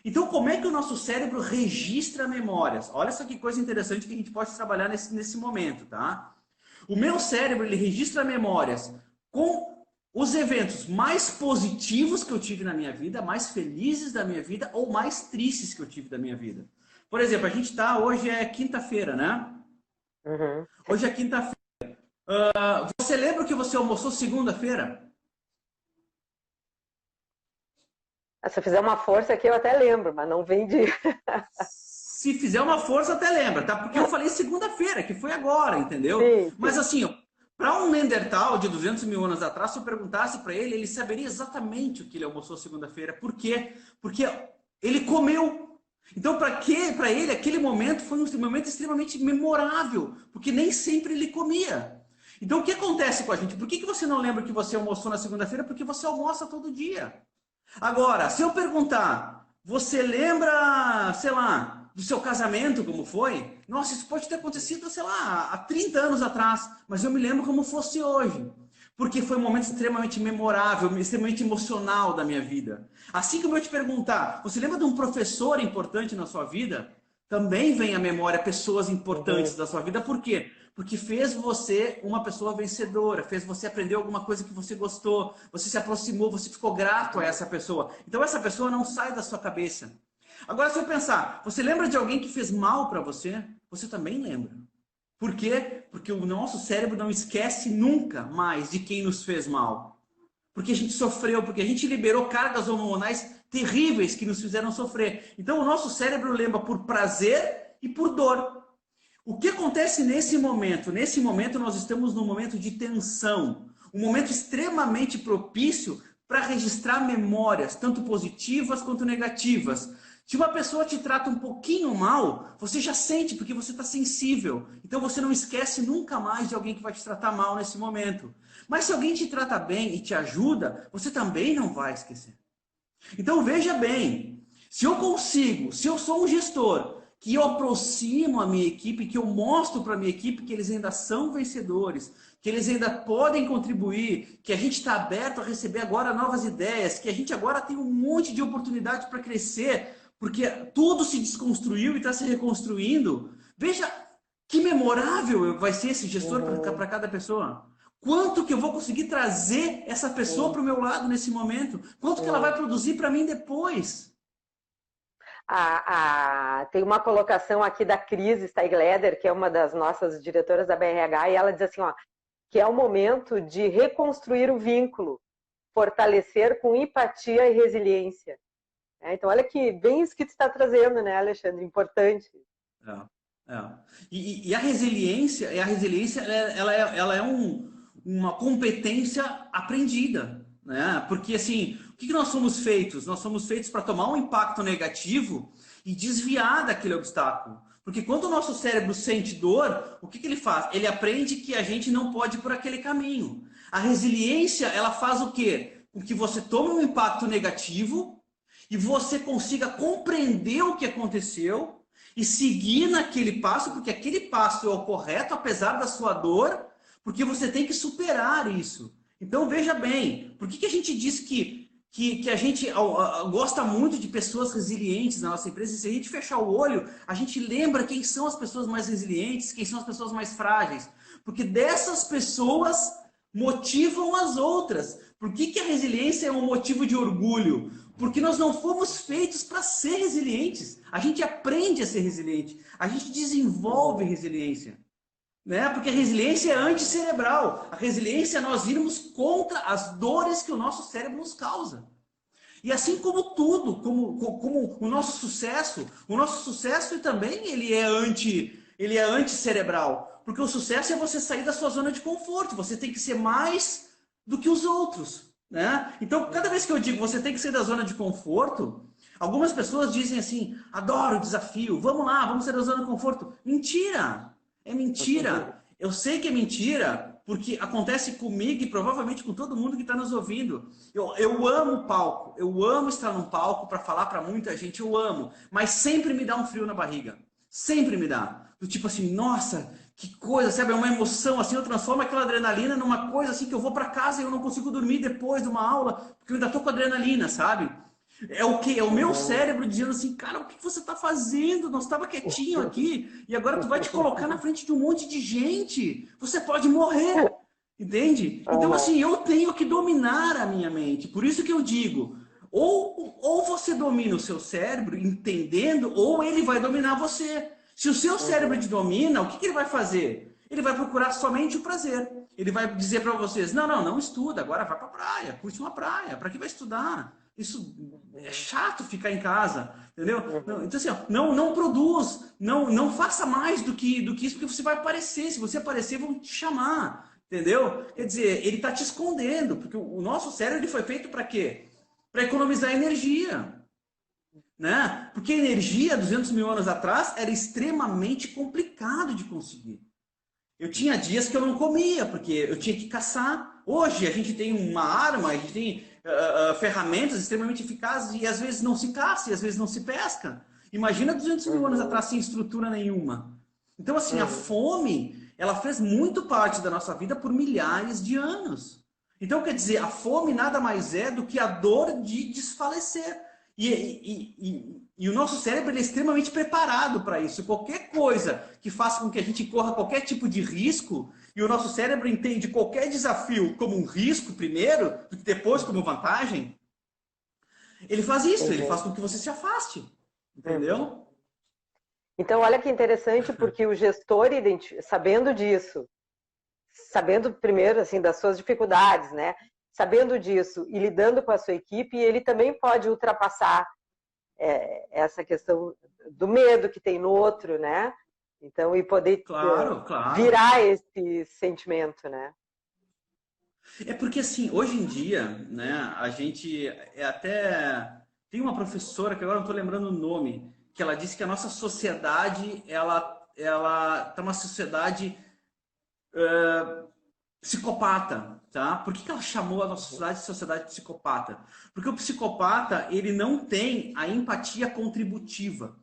Então, como é que o nosso cérebro registra memórias? Olha só que coisa interessante que a gente pode trabalhar nesse momento, tá? O meu cérebro, ele registra memórias com os eventos mais positivos que eu tive na minha vida, mais felizes da minha vida, ou mais tristes que eu tive da minha vida. Por exemplo, hoje é quinta-feira, né? Uhum. Hoje é quinta-feira. Você lembra que você almoçou segunda-feira? Se eu fizer uma força aqui, eu até lembro, mas não vem de... Se fizer uma força, até lembra, tá? Porque eu falei segunda-feira, que foi agora, entendeu? Sim, sim. Mas assim, para um Neandertal de 200 mil anos atrás, se eu perguntasse para ele, ele saberia exatamente o que ele almoçou segunda-feira. Por quê? Porque ele comeu. Então, para ele, aquele momento foi um momento extremamente memorável, porque nem sempre ele comia. Então, o que acontece com a gente? Por que você não lembra que você almoçou na segunda-feira? Porque você almoça todo dia. Agora, se eu perguntar, você lembra, sei lá, do seu casamento, como foi? Nossa, isso pode ter acontecido, sei lá, há 30 anos atrás, mas eu me lembro como fosse hoje. Porque foi um momento extremamente memorável, extremamente emocional da minha vida. Assim como eu te perguntar, você lembra de um professor importante na sua vida? Também vem à memória pessoas importantes da sua vida. Por quê? Porque fez você uma pessoa vencedora, fez você aprender alguma coisa que você gostou, você se aproximou, você ficou grato a essa pessoa. Então essa pessoa não sai da sua cabeça. Agora, se eu pensar, você lembra de alguém que fez mal para você? Você também lembra. Por quê? Porque o nosso cérebro não esquece nunca mais de quem nos fez mal. Porque a gente sofreu, porque a gente liberou cargas hormonais terríveis que nos fizeram sofrer. Então o nosso cérebro lembra por prazer e por dor. O que acontece nesse momento? Nesse momento nós estamos num momento de tensão. Um momento extremamente propício para registrar memórias, tanto positivas quanto negativas. Se uma pessoa te trata um pouquinho mal, você já sente, porque você está sensível. Então você não esquece nunca mais de alguém que vai te tratar mal nesse momento. Mas se alguém te trata bem e te ajuda, você também não vai esquecer. Então veja bem, se eu sou um gestor, que eu aproximo a minha equipe, que eu mostro para a minha equipe que eles ainda são vencedores, que eles ainda podem contribuir, que a gente está aberto a receber agora novas ideias, que a gente agora tem um monte de oportunidade para crescer, porque tudo se desconstruiu e está se reconstruindo. Veja que memorável vai ser esse gestor para cada pessoa. Quanto que eu vou conseguir trazer essa pessoa para o meu lado nesse momento? Quanto que ela vai produzir para mim depois? Tem uma colocação aqui da Cris Steigleder, que é uma das nossas diretoras da BRH, e ela diz assim, ó, que é o momento de reconstruir o vínculo, fortalecer com empatia e resiliência. Então, olha que bem isso que tu está trazendo, né, Alexandre? Importante. E a resiliência, ela é uma competência aprendida, né? Porque assim, o que nós somos feitos? Nós somos feitos para tomar um impacto negativo e desviar daquele obstáculo. Porque quando o nosso cérebro sente dor, o que ele faz? Ele aprende que a gente não pode ir por aquele caminho. A resiliência, ela faz o quê? Com que você tome um impacto negativo e você consiga compreender o que aconteceu e seguir naquele passo, porque aquele passo é o correto, apesar da sua dor, porque você tem que superar isso. Então, veja bem, por que a gente diz que a gente gosta muito de pessoas resilientes na nossa empresa? E se a gente fechar o olho, a gente lembra quem são as pessoas mais resilientes, quem são as pessoas mais frágeis. Porque dessas pessoas motivam as outras. Por que a resiliência é um motivo de orgulho? Porque nós não fomos feitos para ser resilientes. A gente aprende a ser resiliente. A gente desenvolve resiliência. Né? Porque a resiliência é anticerebral. A resiliência é nós irmos contra as dores que o nosso cérebro nos causa. E assim como tudo, como o nosso sucesso também ele é anticerebral. Porque o sucesso é você sair da sua zona de conforto. Você tem que ser mais do que os outros. Né? Então, cada vez que eu digo você tem que sair da zona de conforto, algumas pessoas dizem assim, adoro o desafio, vamos lá, vamos sair da zona de conforto. Mentira! É mentira. Eu sei que é mentira, porque acontece comigo e provavelmente com todo mundo que está nos ouvindo. Eu amo o palco, eu amo estar num palco para falar para muita gente, eu amo. Mas sempre me dá um frio na barriga. Sempre me dá. Do tipo assim, nossa, que coisa, sabe? É uma emoção assim, eu transformo aquela adrenalina numa coisa assim que eu vou para casa e eu não consigo dormir depois de uma aula, porque eu ainda tô com adrenalina, sabe? É o que? É o meu cérebro dizendo assim, cara, o que você está fazendo? Nós estava quietinho aqui e agora tu vai te colocar na frente de um monte de gente. Você pode morrer, entende? Então assim, eu tenho que dominar a minha mente. Por isso que eu digo, ou você domina o seu cérebro entendendo, ou ele vai dominar você. Se o seu cérebro te domina, o que ele vai fazer? Ele vai procurar somente o prazer. Ele vai dizer para vocês, não estuda, agora vai para a praia, curte uma praia, para que vai estudar? Isso é chato ficar em casa, entendeu? Então assim, ó, não produz, não faça mais do que isso, porque você vai aparecer. Se você aparecer, vão te chamar, entendeu? Quer dizer, ele está te escondendo, porque o nosso cérebro ele foi feito para quê? Para economizar energia, né? Porque a energia, 200 mil anos atrás, era extremamente complicado de conseguir. Eu tinha dias que eu não comia, porque eu tinha que caçar. Hoje a gente tem uma arma, a gente tem ferramentas extremamente eficazes e às vezes não se caça e às vezes não se pesca. Imagina 200 mil anos atrás sem estrutura nenhuma. Então, assim, a fome, ela fez muito parte da nossa vida por milhares de anos. Então, quer dizer, a fome nada mais é do que a dor de desfalecer. E o nosso cérebro ele é extremamente preparado para isso. Qualquer coisa que faça com que a gente corra qualquer tipo de risco, e o nosso cérebro entende qualquer desafio como um risco primeiro, e depois como vantagem, ele faz isso, ele faz com que você se afaste. Entendeu? Então, olha que interessante, porque o gestor, sabendo disso, sabendo primeiro assim das suas dificuldades, né? Sabendo disso e lidando com a sua equipe, ele também pode ultrapassar essa questão do medo que tem no outro, né? Então, e poder claro. virar esse sentimento, né? É porque, assim, hoje em dia, né, a gente até... Tem uma professora, que agora não estou lembrando o nome, que ela disse que a nossa sociedade, ela tá uma sociedade psicopata, tá? Por que ela chamou a nossa sociedade de sociedade psicopata? Porque o psicopata, ele não tem a empatia contributiva,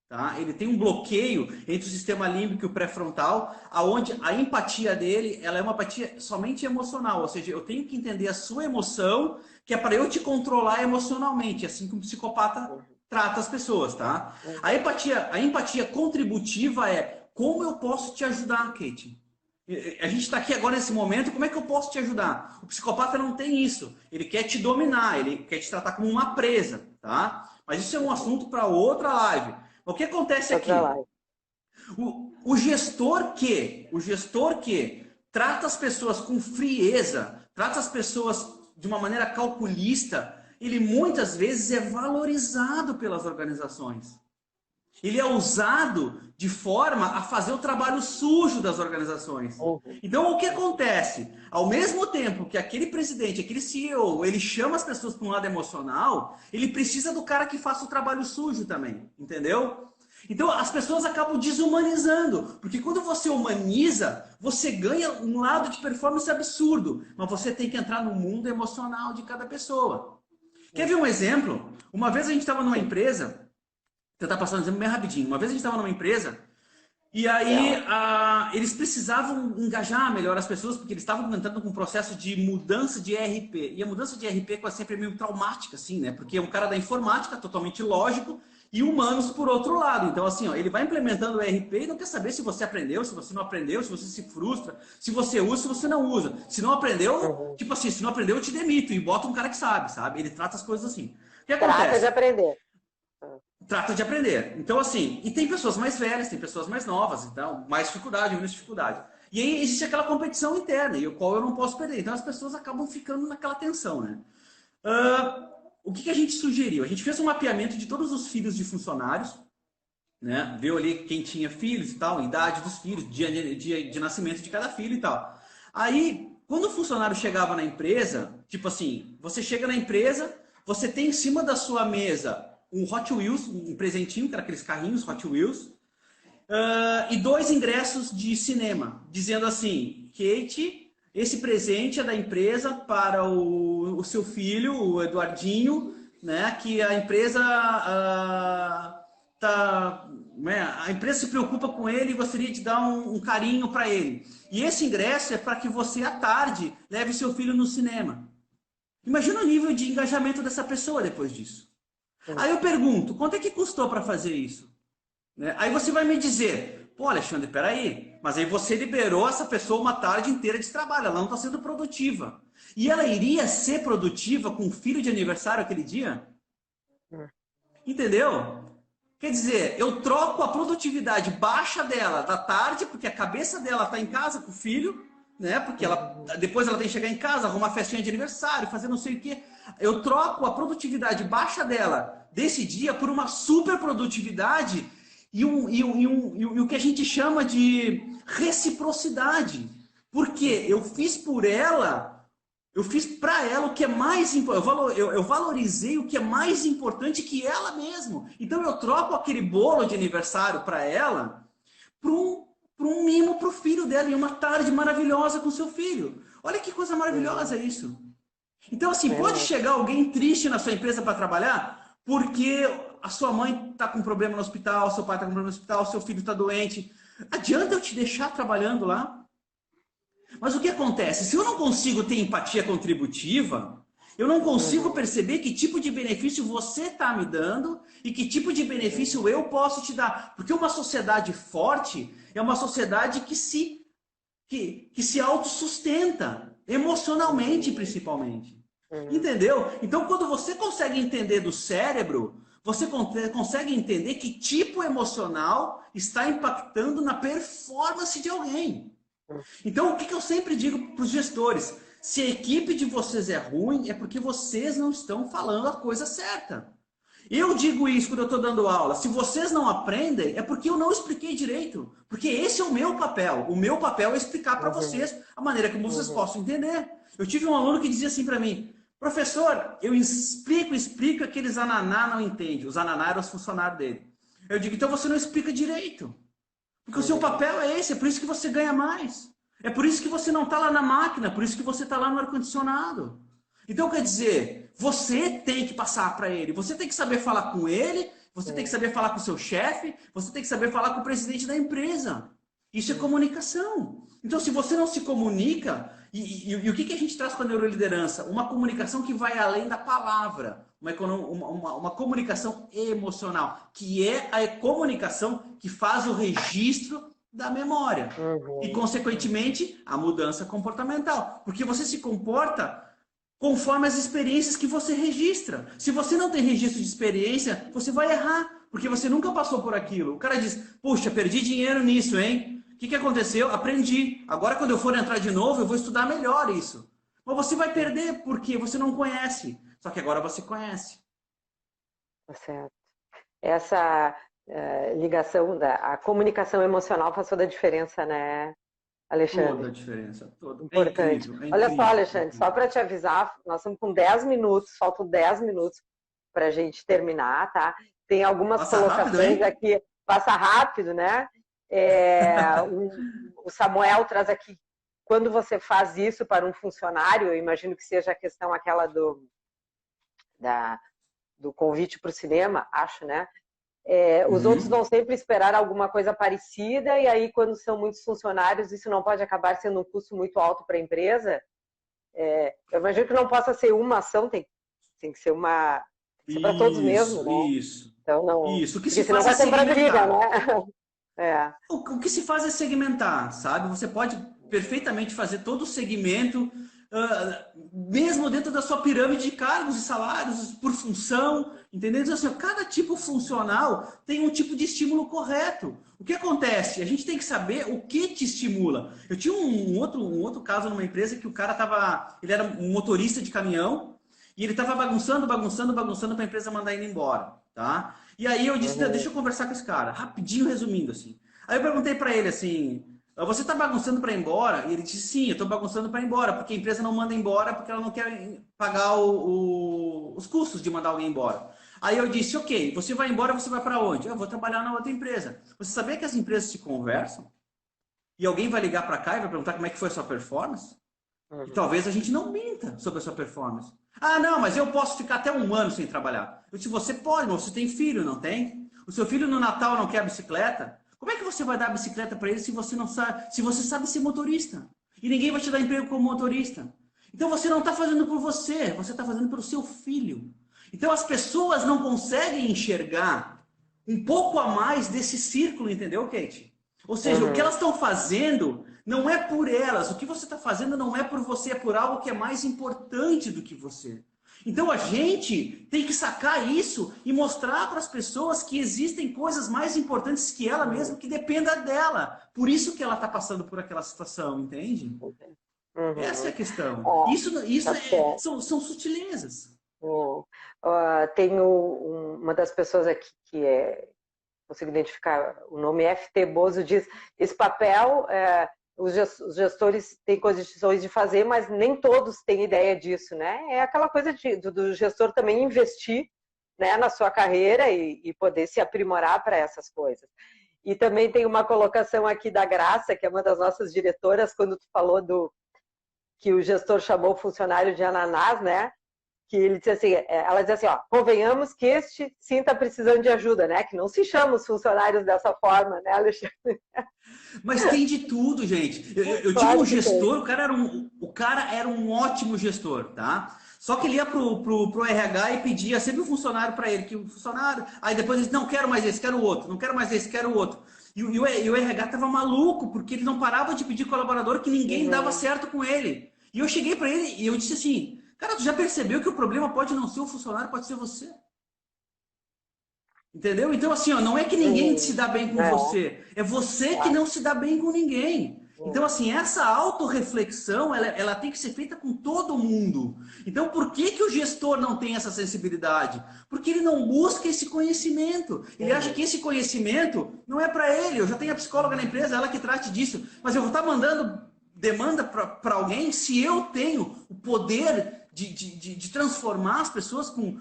tá? Ele tem um bloqueio entre o sistema límbico e o pré-frontal, aonde a empatia dele, ela é uma empatia somente emocional, ou seja, eu tenho que entender a sua emoção, que é para eu te controlar emocionalmente, assim como o psicopata trata as pessoas, tá? A empatia contributiva é como eu posso te ajudar, Kate? A gente está aqui agora nesse momento, como é que eu posso te ajudar? O psicopata não tem isso. Ele quer te dominar, ele quer te tratar como uma presa, tá? Mas isso é um assunto para outra live. O que acontece aqui? O gestor que trata as pessoas com frieza, trata as pessoas de uma maneira calculista, ele muitas vezes é valorizado pelas organizações. Ele é usado de forma a fazer o trabalho sujo das organizações. Então, o que acontece? Ao mesmo tempo que aquele presidente, aquele CEO, ele chama as pessoas para um lado emocional, ele precisa do cara que faça o trabalho sujo também, entendeu? Então, as pessoas acabam desumanizando, porque quando você humaniza, você ganha um lado de performance absurdo, mas você tem que entrar no mundo emocional de cada pessoa. Quer ver um exemplo? Uma vez a gente estava numa empresa, vou tentar passar um exemplo bem rapidinho. Uma vez a gente estava numa empresa e aí eles precisavam engajar melhor as pessoas, porque eles estavam entrando com um processo de mudança de ERP. E a mudança de ERP quase sempre é meio traumática, assim, né? Porque é um cara da informática, totalmente lógico, e humanos por outro lado. Então, assim, ó, ele vai implementando o ERP e não quer saber se você aprendeu, se você não aprendeu, se você se frustra, se você usa, se você não usa. Se não aprendeu, tipo assim, se não aprendeu, eu te demito e bota um cara que sabe? Ele trata as coisas assim. O que acontece? Trata de aprender. Trata de aprender. Então, assim, e tem pessoas mais velhas, tem pessoas mais novas, então, mais dificuldade, menos dificuldade. E aí existe aquela competição interna, e o qual eu não posso perder. Então, as pessoas acabam ficando naquela tensão, né? O que a gente sugeriu? A gente fez um mapeamento de todos os filhos de funcionários, né? Viu ali quem tinha filhos e tal, idade dos filhos, dia de nascimento de cada filho e tal. Aí, quando o funcionário chegava na empresa, tipo assim, você chega na empresa, você tem em cima da sua mesa um Hot Wheels, um presentinho, que era aqueles carrinhos Hot Wheels, e 2 ingressos de cinema, dizendo assim, Kate, esse presente é da empresa para o seu filho, o Eduardinho, né, que a empresa a empresa se preocupa com ele e gostaria de dar um carinho para ele. E esse ingresso é para que você, à tarde, leve seu filho no cinema. Imagina o nível de engajamento dessa pessoa depois disso. Aí eu pergunto, quanto é que custou para fazer isso? Né? Aí você vai me dizer, pô, Alexandre, peraí, mas aí você liberou essa pessoa uma tarde inteira de trabalho, ela não está sendo produtiva. E ela iria ser produtiva com o filho de aniversário aquele dia? Entendeu? Quer dizer, eu troco a produtividade baixa dela da tarde, porque a cabeça dela está em casa com o filho, né? Porque depois ela tem que chegar em casa, arrumar uma festinha de aniversário, fazer não sei o quê. Eu troco a produtividade baixa dela desse dia por uma super produtividade e o que a gente chama de reciprocidade. Porque eu fiz por ela, eu fiz para ela o que é mais importante, eu valorizei o que é mais importante que ela mesma. Então eu troco aquele bolo de aniversário para ela para um mimo para o filho dela em uma tarde maravilhosa com seu filho. Olha que coisa maravilhosa isso. Então, assim, pode chegar alguém triste na sua empresa para trabalhar porque a sua mãe está com problema no hospital, seu pai está com problema no hospital, seu filho está doente. Adianta eu te deixar trabalhando lá? Mas o que acontece? Se eu não consigo ter empatia contributiva, eu não consigo perceber que tipo de benefício você está me dando e que tipo de benefício eu posso te dar. Porque uma sociedade forte é uma sociedade que se autossustenta, emocionalmente principalmente. Entendeu? Então, quando você consegue entender do cérebro, você consegue entender que tipo emocional está impactando na performance de alguém. Então, o que eu sempre digo para os gestores? Se a equipe de vocês é ruim, é porque vocês não estão falando a coisa certa. Eu digo isso quando eu estou dando aula. Se vocês não aprendem, é porque eu não expliquei direito. Porque esse é o meu papel. O meu papel é explicar para vocês a maneira como vocês possam entender. Eu tive um aluno que dizia assim para mim, professor, eu explico, aqueles ananá não entendem. Os ananá eram os funcionários dele. Eu digo, então você não explica direito. Porque o seu papel é esse, é por isso que você ganha mais. É por isso que você não está lá na máquina, por isso que você está lá no ar-condicionado. Então, quer dizer, você tem que passar para ele, você tem que saber falar com ele, você tem que saber falar com o seu chefe, você tem que saber falar com o presidente da empresa. Isso é comunicação. Então, se você não se comunica, e o que a gente traz para a neuroliderança? Uma comunicação que vai além da palavra, uma comunicação emocional, que é a comunicação que faz o registro da memória. E, consequentemente, a mudança comportamental. Porque você se comporta conforme as experiências que você registra. Se você não tem registro de experiência, você vai errar, porque você nunca passou por aquilo. O cara diz, puxa, perdi dinheiro nisso, hein? O que aconteceu? Aprendi. Agora, quando eu for entrar de novo, eu vou estudar melhor isso. Mas você vai perder, porque você não conhece. Só que agora você conhece. Tá certo. Essa ligação, a comunicação emocional faz toda a diferença, né, Alexandre? Toda a diferença. Toda. Importante. É incrível, Olha só, Alexandre, só para te avisar, nós estamos com 10 minutos, faltam 10 minutos para a gente terminar, tá? Tem algumas colocações aqui. passa rápido, né? O Samuel traz aqui, quando você faz isso para um funcionário, eu imagino que seja a questão aquela do convite para o cinema, acho, né? Os outros vão sempre esperar alguma coisa parecida, e aí, quando são muitos funcionários, isso não pode acabar sendo um custo muito alto para a empresa. Eu imagino que não possa ser uma ação, tem que ser uma. Tem que ser para todos mesmo, né? Isso. Então, não. Isso. O que Porque se senão faz é vai comprar briga, segmentar. né? O que se faz é segmentar, sabe? Você pode perfeitamente fazer todo o segmento, mesmo dentro da sua pirâmide de cargos e salários, por função, entendeu? Então, assim, cada tipo funcional tem um tipo de estímulo correto. O que acontece? A gente tem que saber o que te estimula. Eu tinha um outro caso numa empresa que o cara ele era um motorista de caminhão e ele estava bagunçando para a empresa mandar ele embora, tá? E aí eu disse, deixa eu conversar com esse cara, rapidinho resumindo assim. Aí eu perguntei para ele assim, você está bagunçando para ir embora? E ele disse, sim, eu estou bagunçando para ir embora, porque a empresa não manda embora porque ela não quer pagar os custos de mandar alguém embora. Aí eu disse, ok, você vai embora, você vai para onde? Eu vou trabalhar na outra empresa. Você sabia que as empresas se conversam? E alguém vai ligar para cá e vai perguntar como é que foi a sua performance? E talvez a gente não minta sobre a sua performance. Ah, não, mas eu posso ficar até 1 ano sem trabalhar. Eu disse, você pode, mas você tem filho, não tem? O seu filho no Natal não quer bicicleta? Como é que você vai dar a bicicleta para ele se você não sabe, se você sabe ser motorista? E ninguém vai te dar emprego como motorista. Então você não está fazendo por você está fazendo pelo seu filho. Então as pessoas não conseguem enxergar um pouco a mais desse círculo, entendeu, Kate? Ou seja, o que elas estão fazendo não é por elas. O que você está fazendo não é por você, é por algo que é mais importante do que você. Então a gente tem que sacar isso e mostrar para as pessoas que existem coisas mais importantes que ela mesma, que dependa dela. Por isso que ela está passando por aquela situação, entende? Essa é a questão. Isso são sutilezas. Tem uma das pessoas aqui que consigo identificar o nome, FT Bozo, diz: esse papel os gestores têm condições de fazer, mas nem todos têm ideia disso, né? É aquela coisa do gestor também investir, né, na sua carreira e poder se aprimorar para essas coisas. E também tem uma colocação aqui da Graça, que é uma das nossas diretoras, quando tu falou que o gestor chamou o funcionário de ananás, né? Que ele disse assim, ela diz assim, ó, convenhamos que este sim está precisando de ajuda, né? Que não se chama os funcionários dessa forma, né, Alexandre? Mas tem de tudo, gente. Eu tive um gestor, o cara era um ótimo gestor, tá? Só que ele ia pro RH e pedia sempre um funcionário para ele, que o funcionário, aí depois ele disse, não quero mais esse, quero o outro, não quero mais esse, quero o outro. E o RH tava maluco, porque ele não parava de pedir colaborador que ninguém dava certo com ele. E eu cheguei para ele e eu disse assim, cara, tu já percebeu que o problema pode não ser o funcionário, pode ser você? Entendeu? Então, assim, ó, não é que ninguém se dá bem com você, é você que não se dá bem com ninguém. Então, assim, essa autorreflexão, ela tem que ser feita com todo mundo. Então, por que o gestor não tem essa sensibilidade? Porque ele não busca esse conhecimento. Ele acha que esse conhecimento não é para ele. Eu já tenho a psicóloga na empresa, ela que trate disso. Mas eu vou estar mandando demanda para alguém se eu tenho o poder de transformar as pessoas com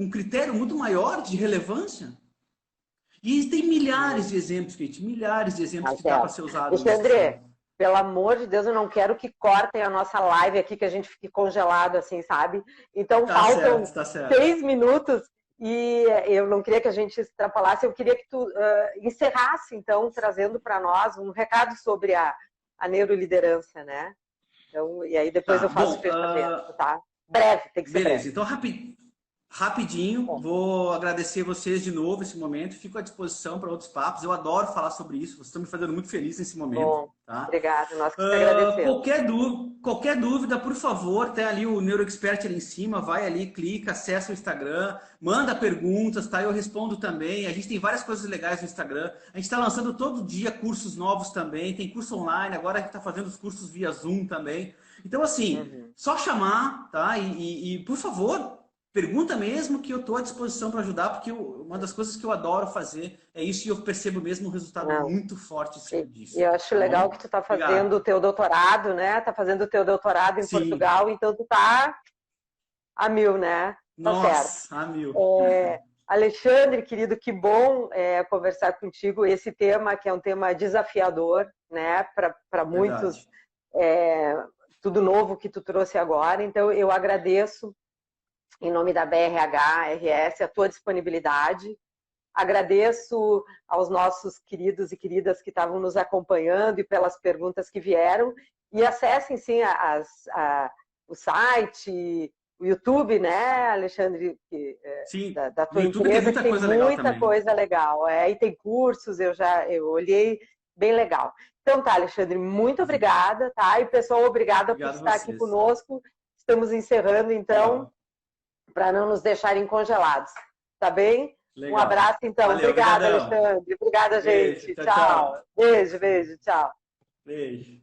critério muito maior de relevância. E tem milhares de exemplos, Kate, milhares de exemplos que dá para ser usado. André, pelo amor de Deus, eu não quero que cortem a nossa live aqui, que a gente fique congelado assim, sabe? Então faltam 6 minutos e eu não queria que a gente extrapolasse, eu queria que tu encerrasse, então, trazendo para nós um recado sobre a neuroliderança, né? Então, e aí depois eu faço o fechamento, tá? Breve, tem que ser breve. Beleza, então rapidinho, vou agradecer vocês de novo esse momento, fico à disposição para outros papos, eu adoro falar sobre isso, vocês estão me fazendo muito feliz nesse momento. Bom, tá? Obrigada, nós que te agradecemos. Qualquer dúvida, por favor, tem ali o NeuroExpert ali em cima, vai ali, clica, acessa o Instagram, manda perguntas, tá? Eu respondo também, a gente tem várias coisas legais no Instagram, a gente está lançando todo dia cursos novos também, tem curso online, agora a gente está fazendo os cursos via Zoom também. Então, assim, só chamar, tá? E por favor, pergunta mesmo, que eu estou à disposição para ajudar, porque uma das coisas que eu adoro fazer é isso, e eu percebo mesmo um resultado muito forte disso. E eu acho legal que tu está fazendo o teu doutorado, né? Está fazendo o teu doutorado em Portugal, então tu está a mil, né? Tá Nossa, certo. a mil. Alexandre, querido, que bom conversar contigo. Esse tema que é um tema desafiador, né, para muitos, tudo novo que tu trouxe agora. Então, eu agradeço, em nome da BRH, RS, a tua disponibilidade. Agradeço aos nossos queridos e queridas que estavam nos acompanhando e pelas perguntas que vieram. E acessem, sim, o site, o YouTube, né, Alexandre, Sim, da tua no YouTube tem empresa, muita que tem coisa legal muita também. coisa legal. E tem cursos, eu olhei, bem legal. Então tá, Alexandre, muito obrigada, tá? E pessoal, obrigada por estar aqui conosco. Estamos encerrando, então, para não nos deixarem congelados. Tá bem? Legal. Um abraço, então. Valeu, obrigada, obrigadão. Alexandre. Obrigada, Beijo, gente. tchau, Tchau. tchau. Beijo, beijo. Tchau. Beijo.